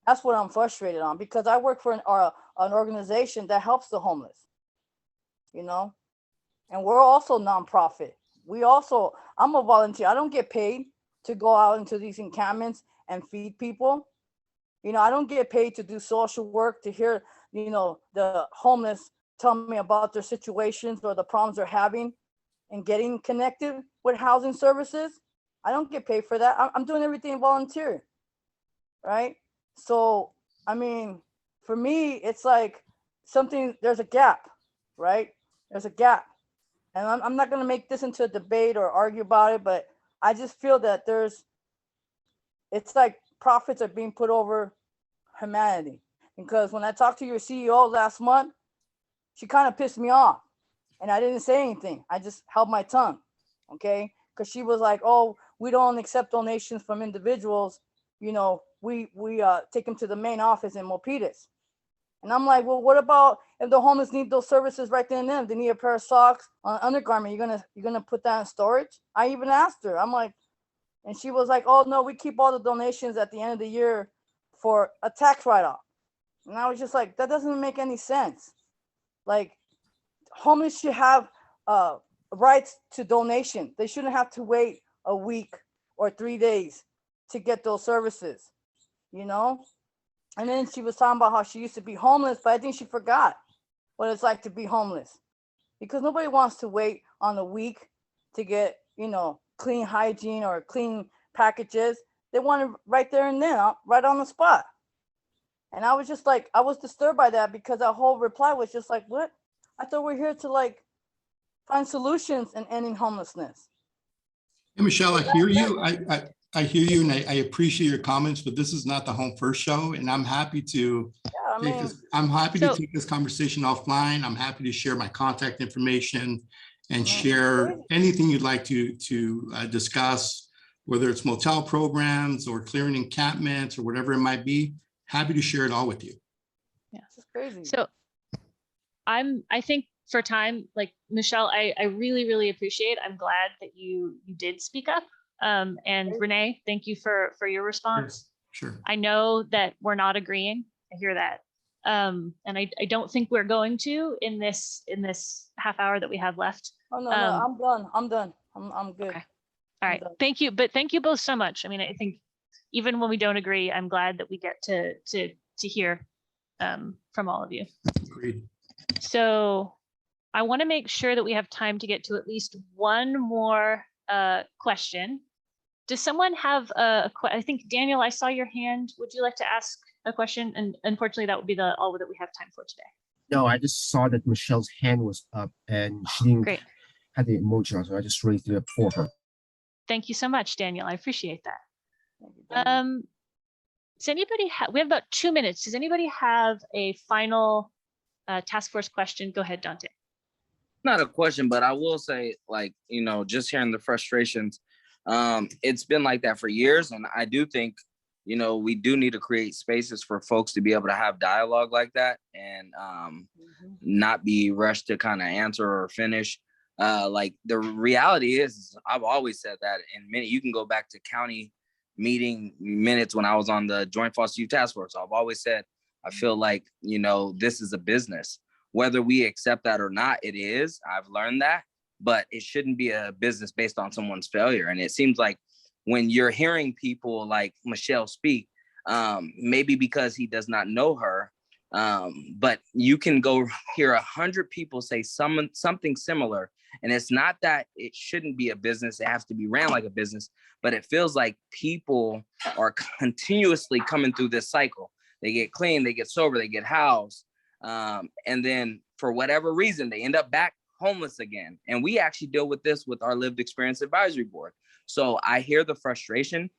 That's what I'm frustrated on, because I work for an organization that helps the homeless, and we're also nonprofit. I'm a volunteer. I don't get paid to go out into these encampments and feed people. I don't get paid to do social work, to hear, the homeless tell me about their situations or the problems they're having and getting connected with housing services. I don't get paid for that. I'm doing everything volunteer, right? So, I mean, for me, it's like there's a gap, right? There's a gap. And I'm not going to make this into a debate or argue about it, but I just feel that it's like profits are being put over humanity. Because when I talked to your CEO last month, she kind of pissed me off, and I didn't say anything. I just held my tongue, okay? Because she was like, "Oh, we don't accept donations from individuals. We take them to the main office in Milpitas." And I'm like, "Well, what about if the homeless need those services right then and then? They need a pair of socks, an undergarment. You're gonna put that in storage?" I even asked her. I'm like, and she was like, "Oh no, we keep all the donations at the end of the year for a tax write-off." And I was just like, that doesn't make any sense. Like, homeless should have rights to donation. They shouldn't have to wait a week or 3 days to get those services, And then she was talking about how she used to be homeless, but I think she forgot what it's like to be homeless, because nobody wants to wait on a week to get, clean hygiene or clean packages. They want it right there and then, right on the spot. And I was just like, I was disturbed by that, because that whole reply was just like, what? I thought we're here to like find solutions in ending homelessness. Hey, Michelle, I hear you. I hear you, and I appreciate your comments, but this is not the Home First show, and I'm happy to take this conversation offline. I'm happy to share my contact information and share anything you'd like to discuss, whether it's motel programs or clearing encampments or whatever it might be. Happy to share it all with you. Yeah, it's crazy. So I think for time, like Michelle, I really, really appreciate. I'm glad that you did speak up. And Renee, thank you for your response. Sure. I know that we're not agreeing. I hear that. And I don't think we're going to in this half hour that we have left. Oh no, I'm done. I'm good. Okay. All right. Thank you. But thank you both so much. I mean, I think even when we don't agree, I'm glad that we get to hear from all of you. Agreed. So I want to make sure that we have time to get to at least one more question. Does someone have I think Daniel, I saw your hand. Would you like to ask a question? And unfortunately, that would be all that we have time for today. No, I just saw that Michelle's hand was up and she didn't have the emoji on, so I just raised it up for her. Thank you so much, Daniel. I appreciate that. Does anybody we have about 2 minutes. Does anybody have a final task force question? Go ahead, Dante. not a question, but I will say, like, you know, just hearing the frustrations, it's been like that for years. And I do think, you know, we do need to create spaces for folks to be able to have dialogue like that and not be rushed to kind of answer or finish. Like the reality is, I've always said that, and many, you can go back to county meeting minutes when I was on the Joint Foster Youth Task Force. I've always said, I feel like, you know, this is a business. Whether we accept that or not, it is. I've learned that, but it shouldn't be a business based on someone's failure. And it seems like when you're hearing people like Michelle speak, maybe because he does not know her, but you can go hear 100 people say something similar. And it's not that it shouldn't be a business, it has to be ran like a business, but it feels like people are continuously coming through this cycle. They get clean, they get sober, they get housed. And then for whatever reason, they end up back homeless again. And we actually deal with this with our Lived Experience Advisory Board. So I hear the frustration,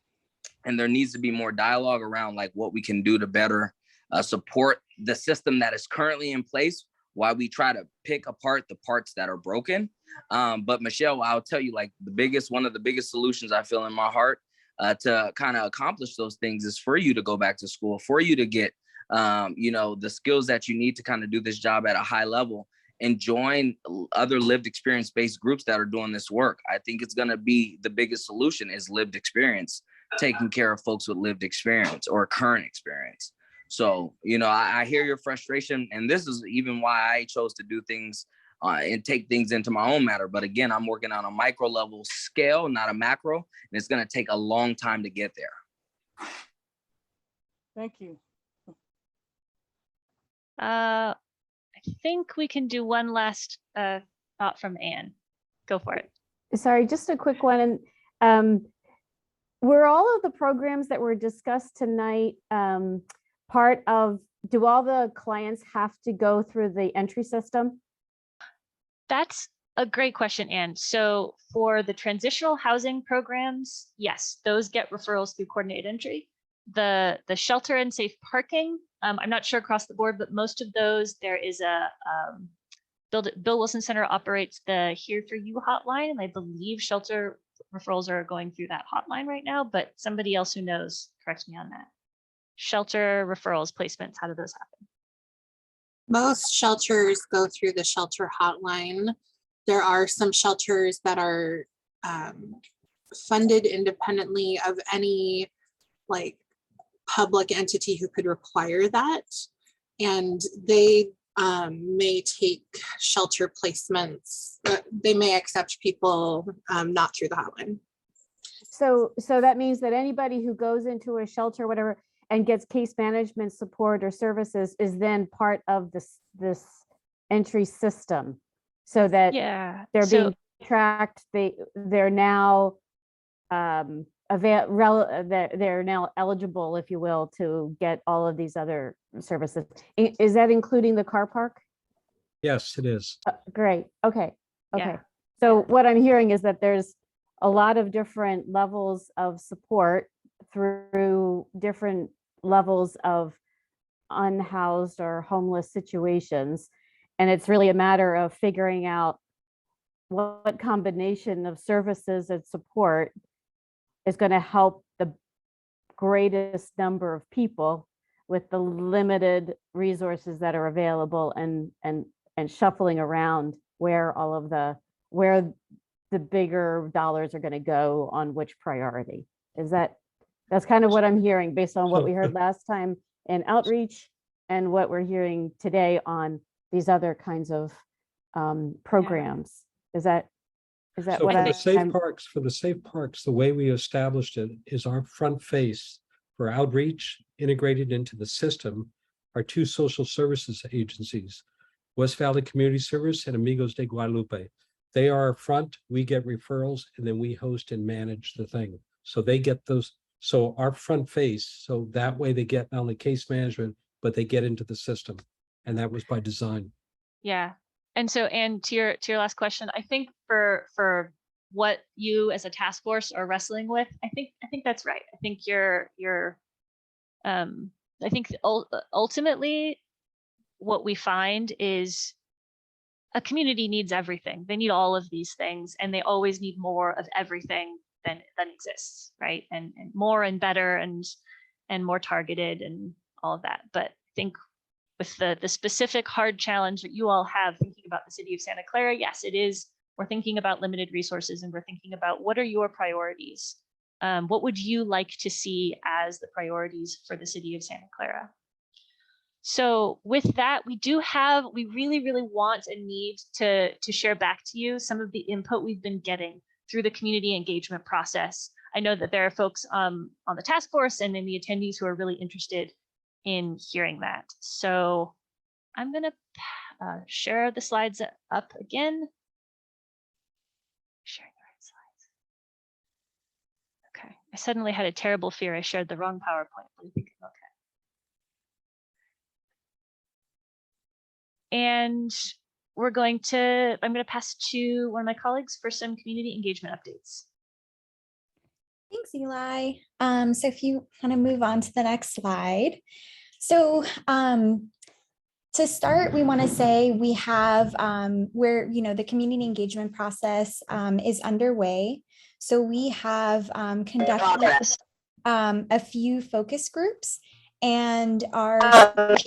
and there needs to be more dialogue around like what we can do to better support the system that is currently in place while we try to pick apart the parts that are broken. But Michelle, I'll tell you, like one of the biggest solutions I feel in my heart to kind of accomplish those things is for you to go back to school, for you to get you know, the skills that you need to kind of do this job at a high level and join other lived experience-based groups that are doing this work. I think it's going to be the biggest solution is lived experience, taking care of folks with lived experience or current experience. So, you know, I hear your frustration, and this is even why I chose to do things and take things into my own matter. But again, I'm working on a micro level scale, not a macro, and it's going to take a long time to get there. Thank you. I think we can do one last thought from Anne. Go for it. Sorry, just a quick one. And were all of the programs that were discussed tonight part of, do all the clients have to go through the entry system? That's a great question, Anne. So for the transitional housing programs, yes, those get referrals through coordinated entry. The shelter and safe parking, I'm not sure across the board, but most of those, there is a Bill Wilson Center operates the Here For You hotline, and I believe shelter referrals are going through that hotline right now, but somebody else who knows, correct me on that. Shelter referrals, placements, how do those happen? Most shelters go through the shelter hotline. There are some shelters that are funded independently of any like public entity who could require that. And they may take shelter placements. They may accept people not through the hotline. So that means that anybody who goes into a shelter, whatever, and gets case management support or services is then part of this entry system, so that they're being tracked. They're now they're now eligible, if you will, to get all of these other services. Is that including the car park? Yes, it is. Great. Okay. Yeah. So what I'm hearing is that there's a lot of different levels of support through different levels of unhoused or homeless situations. And it's really a matter of figuring out what combination of services and support is going to help the greatest number of people with the limited resources that are available, and shuffling around where the bigger dollars are going to go on which priority. That's kind of what I'm hearing based on what we heard last time in outreach and what we're hearing today on these other kinds of programs. Is that So what for the safe parks, the way we established it is our front face for outreach integrated into the system are two social services agencies, West Valley Community Service and Amigos de Guadalupe. They are our front, we get referrals, and then we host and manage the thing. So they get those, so our front face, so that way they get not only case management, but they get into the system. And that was by design. Yeah. And so, Anne, to your last question, I think for what you as a task force are wrestling with, I think that's right. I think I think ultimately what we find is a community needs everything. They need all of these things, and they always need more of everything than exists, right? And more and better and more targeted and all of that. But I think with the specific hard challenge that you all have thinking about the city of Santa Clara, yes, it is. We're thinking about limited resources, and we're thinking about what are your priorities? What would you like to see as the priorities for the city of Santa Clara? So with that, we really, really want and need to share back to you some of the input we've been getting through the community engagement process. I know that there are folks on the task force and in the attendees who are really interested in hearing that. So I'm going to share the slides up again. Sharing the right slides. Okay, I suddenly had a terrible fear I shared the wrong PowerPoint, but I think I'm okay. And I'm going to pass to one of my colleagues for some community engagement updates. Thanks, Eli. So if you want to move on to the next slide. So to start, we want to say we have the community engagement process is underway. So we have conducted a few focus groups and are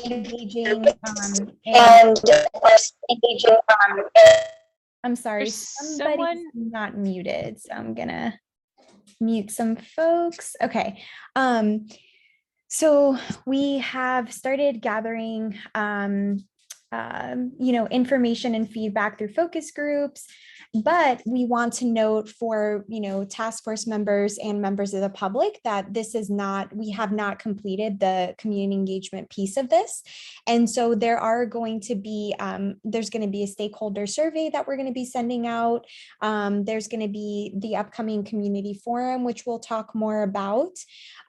engaging I'm sorry, somebody's not muted, so I'm gonna mute some folks. Okay. So we have started gathering information and feedback through focus groups, but we want to note for, task force members and members of the public that we have not completed the community engagement piece of this. And so there's going to be a stakeholder survey that we're going to be sending out. There's going to be the upcoming community forum, which we'll talk more about.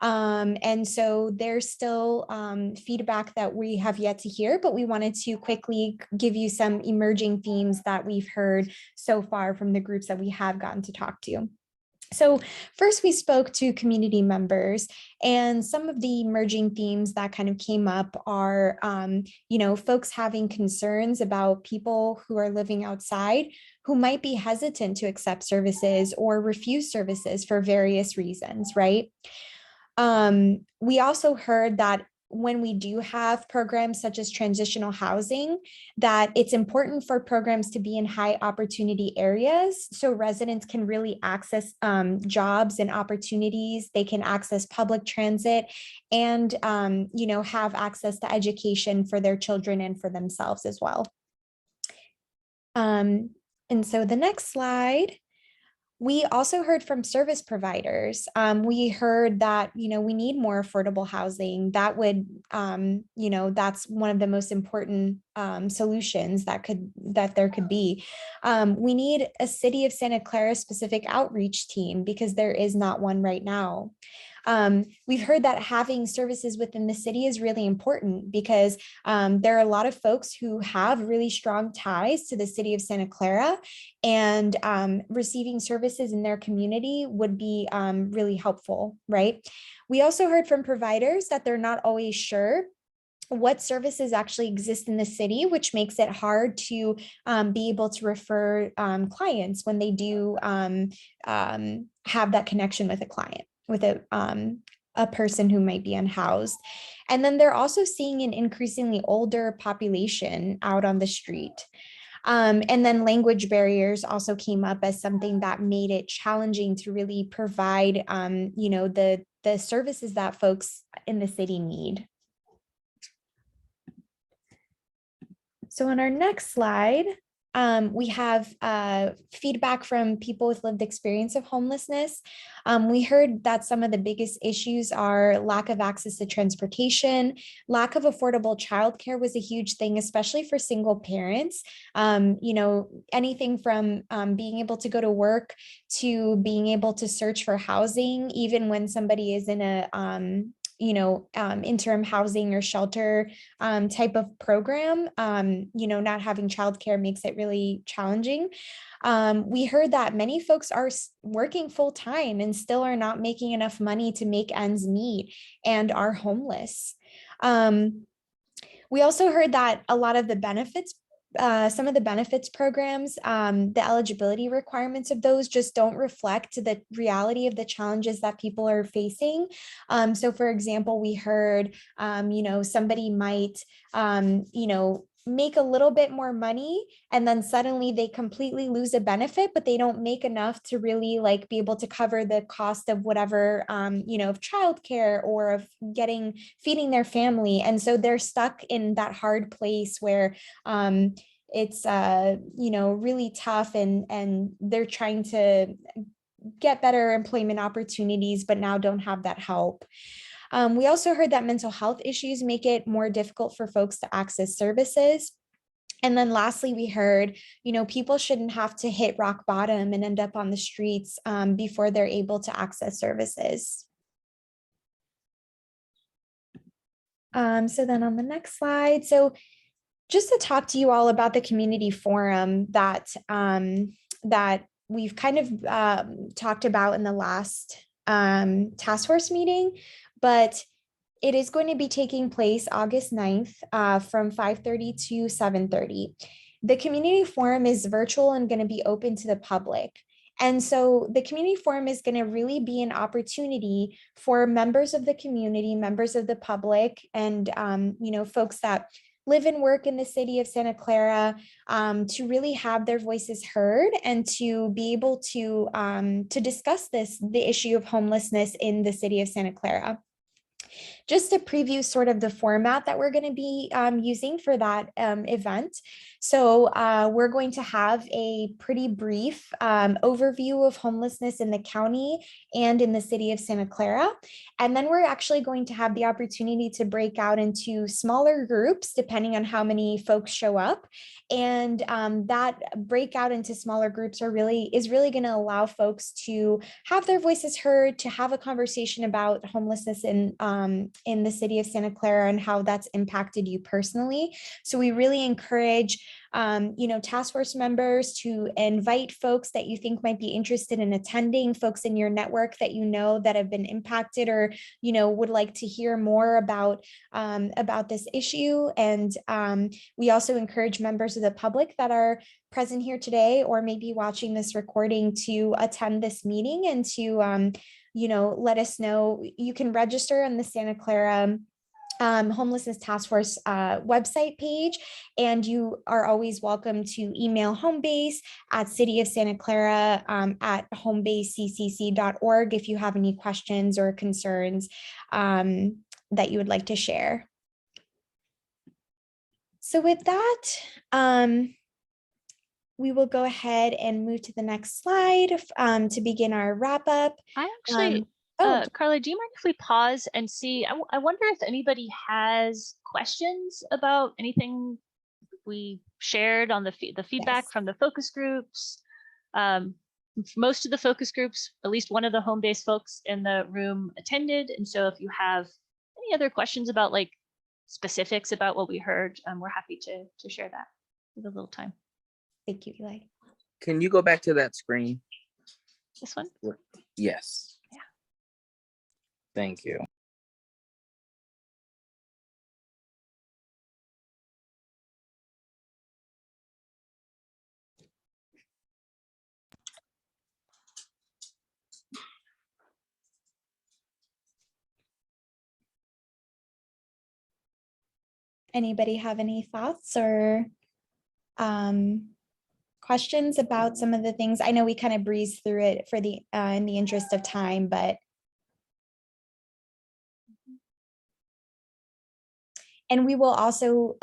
And so there's still feedback that we have yet to hear, but we wanted to quickly give you some emerging themes that we've heard so far from the groups that we have gotten to talk to. So first we spoke to community members, and some of the emerging themes that kind of came up are, folks having concerns about people who are living outside who might be hesitant to accept services or refuse services for various reasons, right? We also heard that when we do have programs such as transitional housing, that it's important for programs to be in high opportunity areas so residents can really access jobs and opportunities. They can access public transit and, have access to education for their children and for themselves as well. And so the next slide. We also heard from service providers. We heard that, we need more affordable housing. That would, that's one of the most important solutions that there could be. We need a City of Santa Clara specific outreach team because there is not one right now. We've heard that having services within the city is really important because there are a lot of folks who have really strong ties to the city of Santa Clara, and receiving services in their community would be really helpful, right? We also heard from providers that they're not always sure what services actually exist in the city, which makes it hard to be able to refer clients when they do have that connection with a client, with a person who might be unhoused. And then they're also seeing an increasingly older population out on the street. And then language barriers also came up as something that made it challenging to really provide, the services that folks in the city need. So on our next slide, we have feedback from people with lived experience of homelessness. We heard that some of the biggest issues are lack of access to transportation, lack of affordable childcare was a huge thing, especially for single parents. Anything from being able to go to work to being able to search for housing, even when somebody is in a interim housing or shelter type of program, not having childcare makes it really challenging. We heard that many folks are working full time and still are not making enough money to make ends meet and are homeless. We also heard that a lot of the benefits some of the benefits programs, the eligibility requirements of those just don't reflect the reality of the challenges that people are facing. So for example, we heard, somebody might, make a little bit more money and then suddenly they completely lose a benefit, but they don't make enough to really like be able to cover the cost of whatever, of childcare or of feeding their family. And so they're stuck in that hard place where it's really tough and they're trying to get better employment opportunities, but now don't have that help. We also heard that mental health issues make it more difficult for folks to access services. And then lastly, we heard, people shouldn't have to hit rock bottom and end up on the streets before they're able to access services. So then on the next slide, so just to talk to you all about the community forum that we've kind of talked about in the last task force meeting, but it is going to be taking place August 9th from 5:30 to 7:30. The community forum is virtual and going to be open to the public. And so the community forum is going to really be an opportunity for members of the community, members of the public, and folks that live and work in the city of Santa Clara to really have their voices heard and to be able to discuss the issue of homelessness in the city of Santa Clara. Just to preview sort of the format that we're going to be using for that event. So we're going to have a pretty brief overview of homelessness in the county and in the city of Santa Clara. And then we're actually going to have the opportunity to break out into smaller groups, depending on how many folks show up. And that breakout into smaller groups is really going to allow folks to have their voices heard, to have a conversation about homelessness in the city of Santa Clara and how that's impacted you personally. So we really encourage task force members to invite folks that you think might be interested in attending, folks in your network that that have been impacted or would like to hear more about this issue. And we also encourage members of the public that are present here today or maybe watching this recording to attend this meeting and to let us know. You can register on the Santa Clara Homelessness Task Force website page, and you are always welcome to email Homebase at City of Santa Clara at homebaseccc.org if you have any questions or concerns that you would like to share. So with that, we will go ahead and move to the next slide to begin our wrap up. I actually, Carla, do you mind if we pause and see? I wonder if anybody has questions about anything we shared on the feedback from the focus groups. Most of the focus groups, at least one of the home-based folks in the room attended. And so if you have any other questions about like specifics about what we heard, we're happy to share that with a little time. Thank you, Eli. Can you go back to that screen? This one? Yes. Yeah. Thank you. Anybody have any thoughts or questions about some of the things? I know we kind of breezed through it for the in the interest of time, but and we will also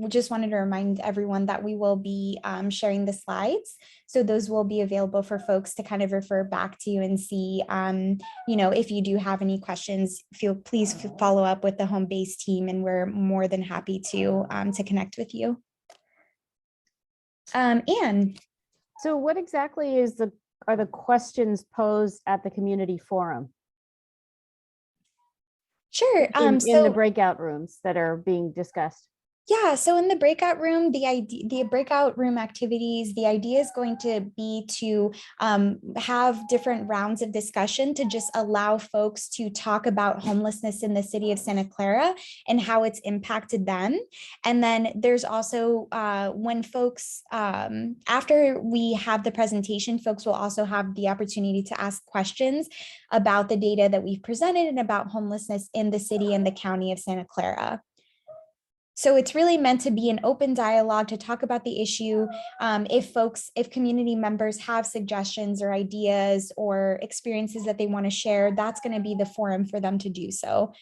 just wanted to remind everyone that we will be sharing the slides. So those will be available for folks to kind of refer back to and see, if you do have any questions, please follow up with the home base team and we're more than happy to connect with you. Anne. So what exactly are the questions posed at the community forum? Sure. In the breakout rooms that are being discussed. Yeah, so in the breakout room, the breakout room activities, the idea is going to be to have different rounds of discussion to just allow folks to talk about homelessness in the city of Santa Clara and how it's impacted them. And then there's also when folks, after we have the presentation, folks will also have the opportunity to ask questions about the data that we've presented and about homelessness in the city and the county of Santa Clara. So it's really meant to be an open dialogue to talk about the issue. If community members have suggestions or ideas or experiences that they want to share, that's going to be the forum for them to do so.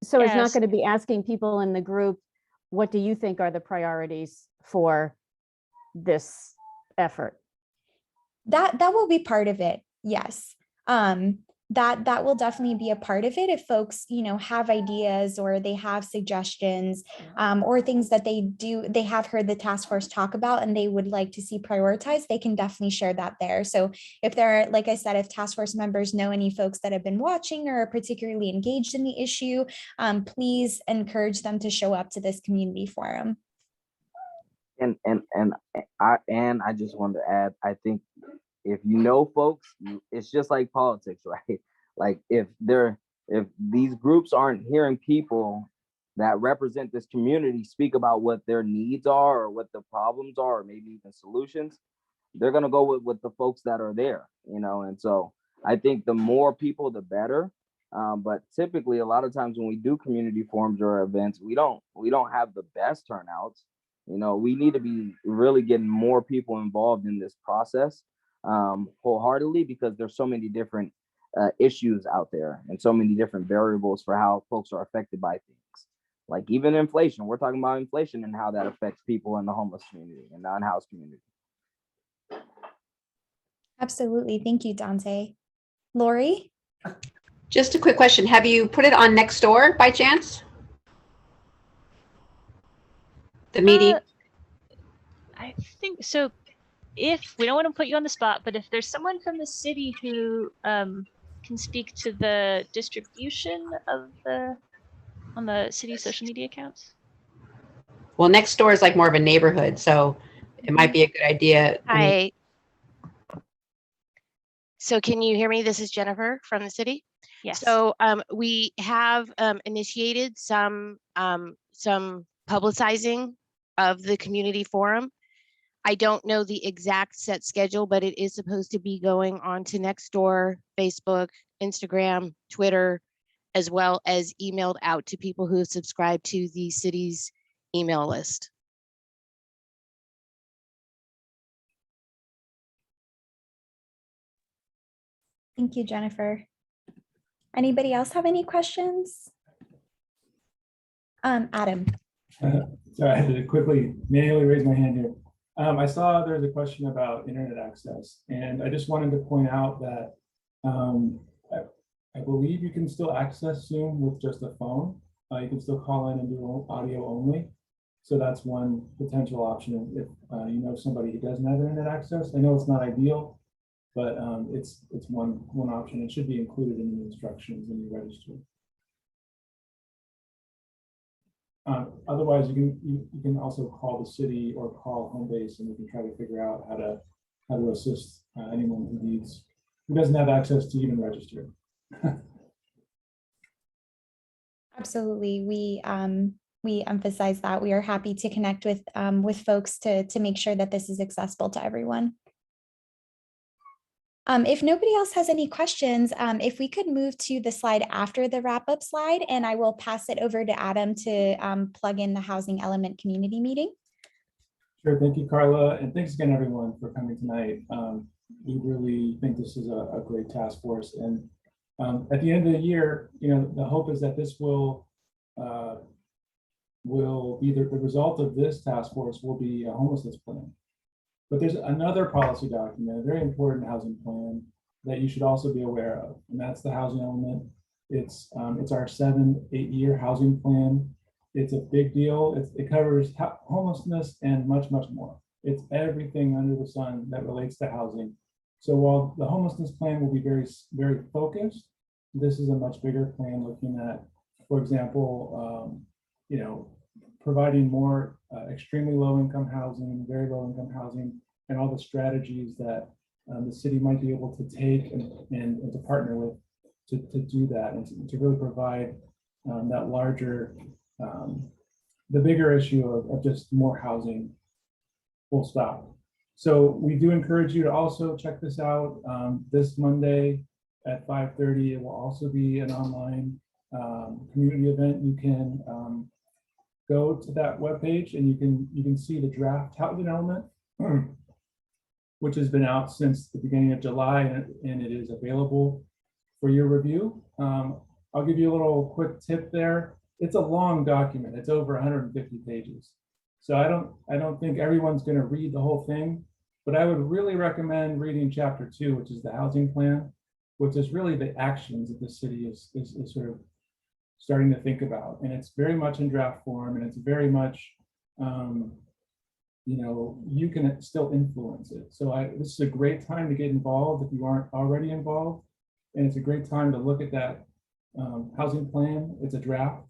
So it's not going to be asking people in the group, what do you think are the priorities for this effort? That will be part of it. Yes. That will definitely be a part of it if folks, have ideas or they have suggestions or things that they have heard the task force talk about and they would like to see prioritized, they can definitely share that there. So if there are, like I said, if task force members know any folks that have been watching or are particularly engaged in the issue, please encourage them to show up to this community forum. And I just wanted to add, I think if you know folks, it's just like politics, right? Like if these groups aren't hearing people that represent this community speak about what their needs are or what the problems are, or maybe even solutions, they're gonna go with the folks that are there, and so I think the more people, the better. But typically a lot of times when we do community forums or events, we don't have the best turnouts. We need to be really getting more people involved in this process wholeheartedly, because there's so many different issues out there and so many different variables for how folks are affected by things. Like even inflation, we're talking about inflation and how that affects people in the homeless community and non-house community. Absolutely. Thank you, Dante. Lori? Just a quick question. Have you put it on Nextdoor by chance? The meeting? I think so. If we don't want to put you on the spot, but if there's someone from the city who can speak to the distribution of on the city social media accounts. Well, Nextdoor is like more of a neighborhood, so it might be a good idea. Hi. So can you hear me? This is Jennifer from the city. Yes. So we have initiated some publicizing of the community forum. I don't know the exact set schedule, but it is supposed to be going on to Nextdoor, Facebook, Instagram, Twitter, as well as emailed out to people who subscribe to the city's email list. Thank you, Jennifer. Anybody else have any questions? Adam. Sorry, I had to quickly manually raise my hand here. I saw there's a question about internet access, and I just wanted to point out that I believe you can still access Zoom with just a phone. You can still call in and do audio only. So that's one potential option if you know somebody who doesn't have internet access. I know it's not ideal, but it's one option. It should be included in the instructions when you register. Otherwise, you can also call the city or call home base, and we can try to figure out how to assist anyone who doesn't have access to even register. Absolutely, we emphasize that. We are happy to connect with folks to make sure that this is accessible to everyone. If nobody else has any questions, if we could move to the slide after the wrap-up slide, and I will pass it over to Adam to plug in the housing element community meeting. Sure, thank you, Carla, and thanks again, everyone, for coming tonight. We really think this is a great task force, and at the end of the year, the hope is that this will be the result of this task force will be a homelessness plan. But there's another policy document, a very important housing plan that you should also be aware of, and that's the housing element. It's our 7-8-year housing plan. It's a big deal. It covers homelessness and much, much more. It's everything under the sun that relates to housing. So while the homelessness plan will be very, very focused, this is a much bigger plan looking at, for example, providing more extremely low income housing, very low income housing, and all the strategies that the city might be able to take and to partner with to do that and to really provide that larger, the bigger issue of just more housing, full stop. So we do encourage you to also check this out this Monday at 5:30. It will also be an online community event. You can go to that webpage and you can see the draft housing element, which has been out since the beginning of July, and it is available for your review. I'll give you a little quick tip there. It's a long document. It's over 150 pages. So I don't think everyone's going to read the whole thing, but I would really recommend reading chapter 2, which is the housing plan, which is really the actions that the city is sort of starting to think about. And it's very much in draft form, and it's very much, you know, you can still influence it. So this is a great time to get involved if you aren't already involved. And it's a great time to look at that housing plan. It's a draft.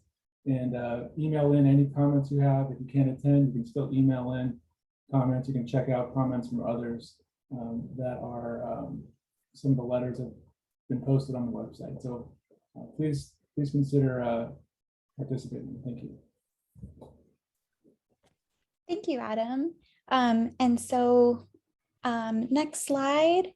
And email in any comments you have. If you can't attend, you can still email in comments. You can check out comments from others that are some of the letters have been posted on the website. So please consider participating. Thank you. Thank you, Adam. And so next slide.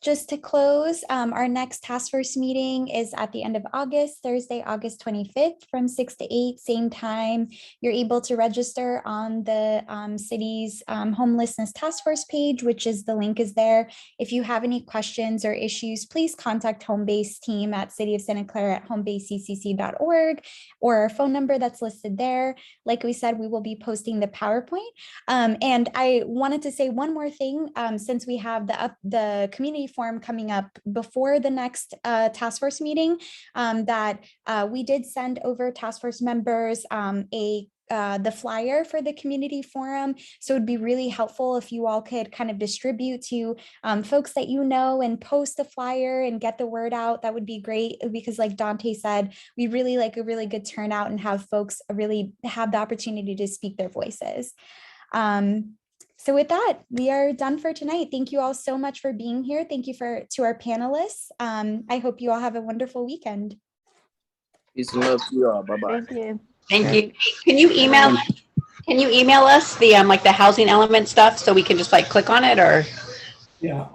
Just to close, our next task force meeting is at the end of August, Thursday, August 25th from 6 to 8, same time. You're able to register on the city's homelessness task force page, which is the link is there. If you have any questions or issues, please contact Homebase team at City of Santa Clara at homebaseccc.org or our phone number that's listed there. Like we said, we will be posting the PowerPoint. And I wanted to say one more thing, since we have the community forum coming up before the next task force meeting, that we did send over task force members the flyer for the community forum. So it'd be really helpful if you all could kind of distribute to folks that you know and post the flyer and get the word out. That would be great, because like Dante said, we really like a really good turnout and have folks really have the opportunity to speak their voices. So with that, we are done for tonight. Thank you all so much for being here. Thank you to our panelists. I hope you all have a wonderful weekend. Peace and love to you all. Bye-bye. Thank you. Thank you. Can you email us the like the housing element stuff so we can just like click on it, or? Yeah.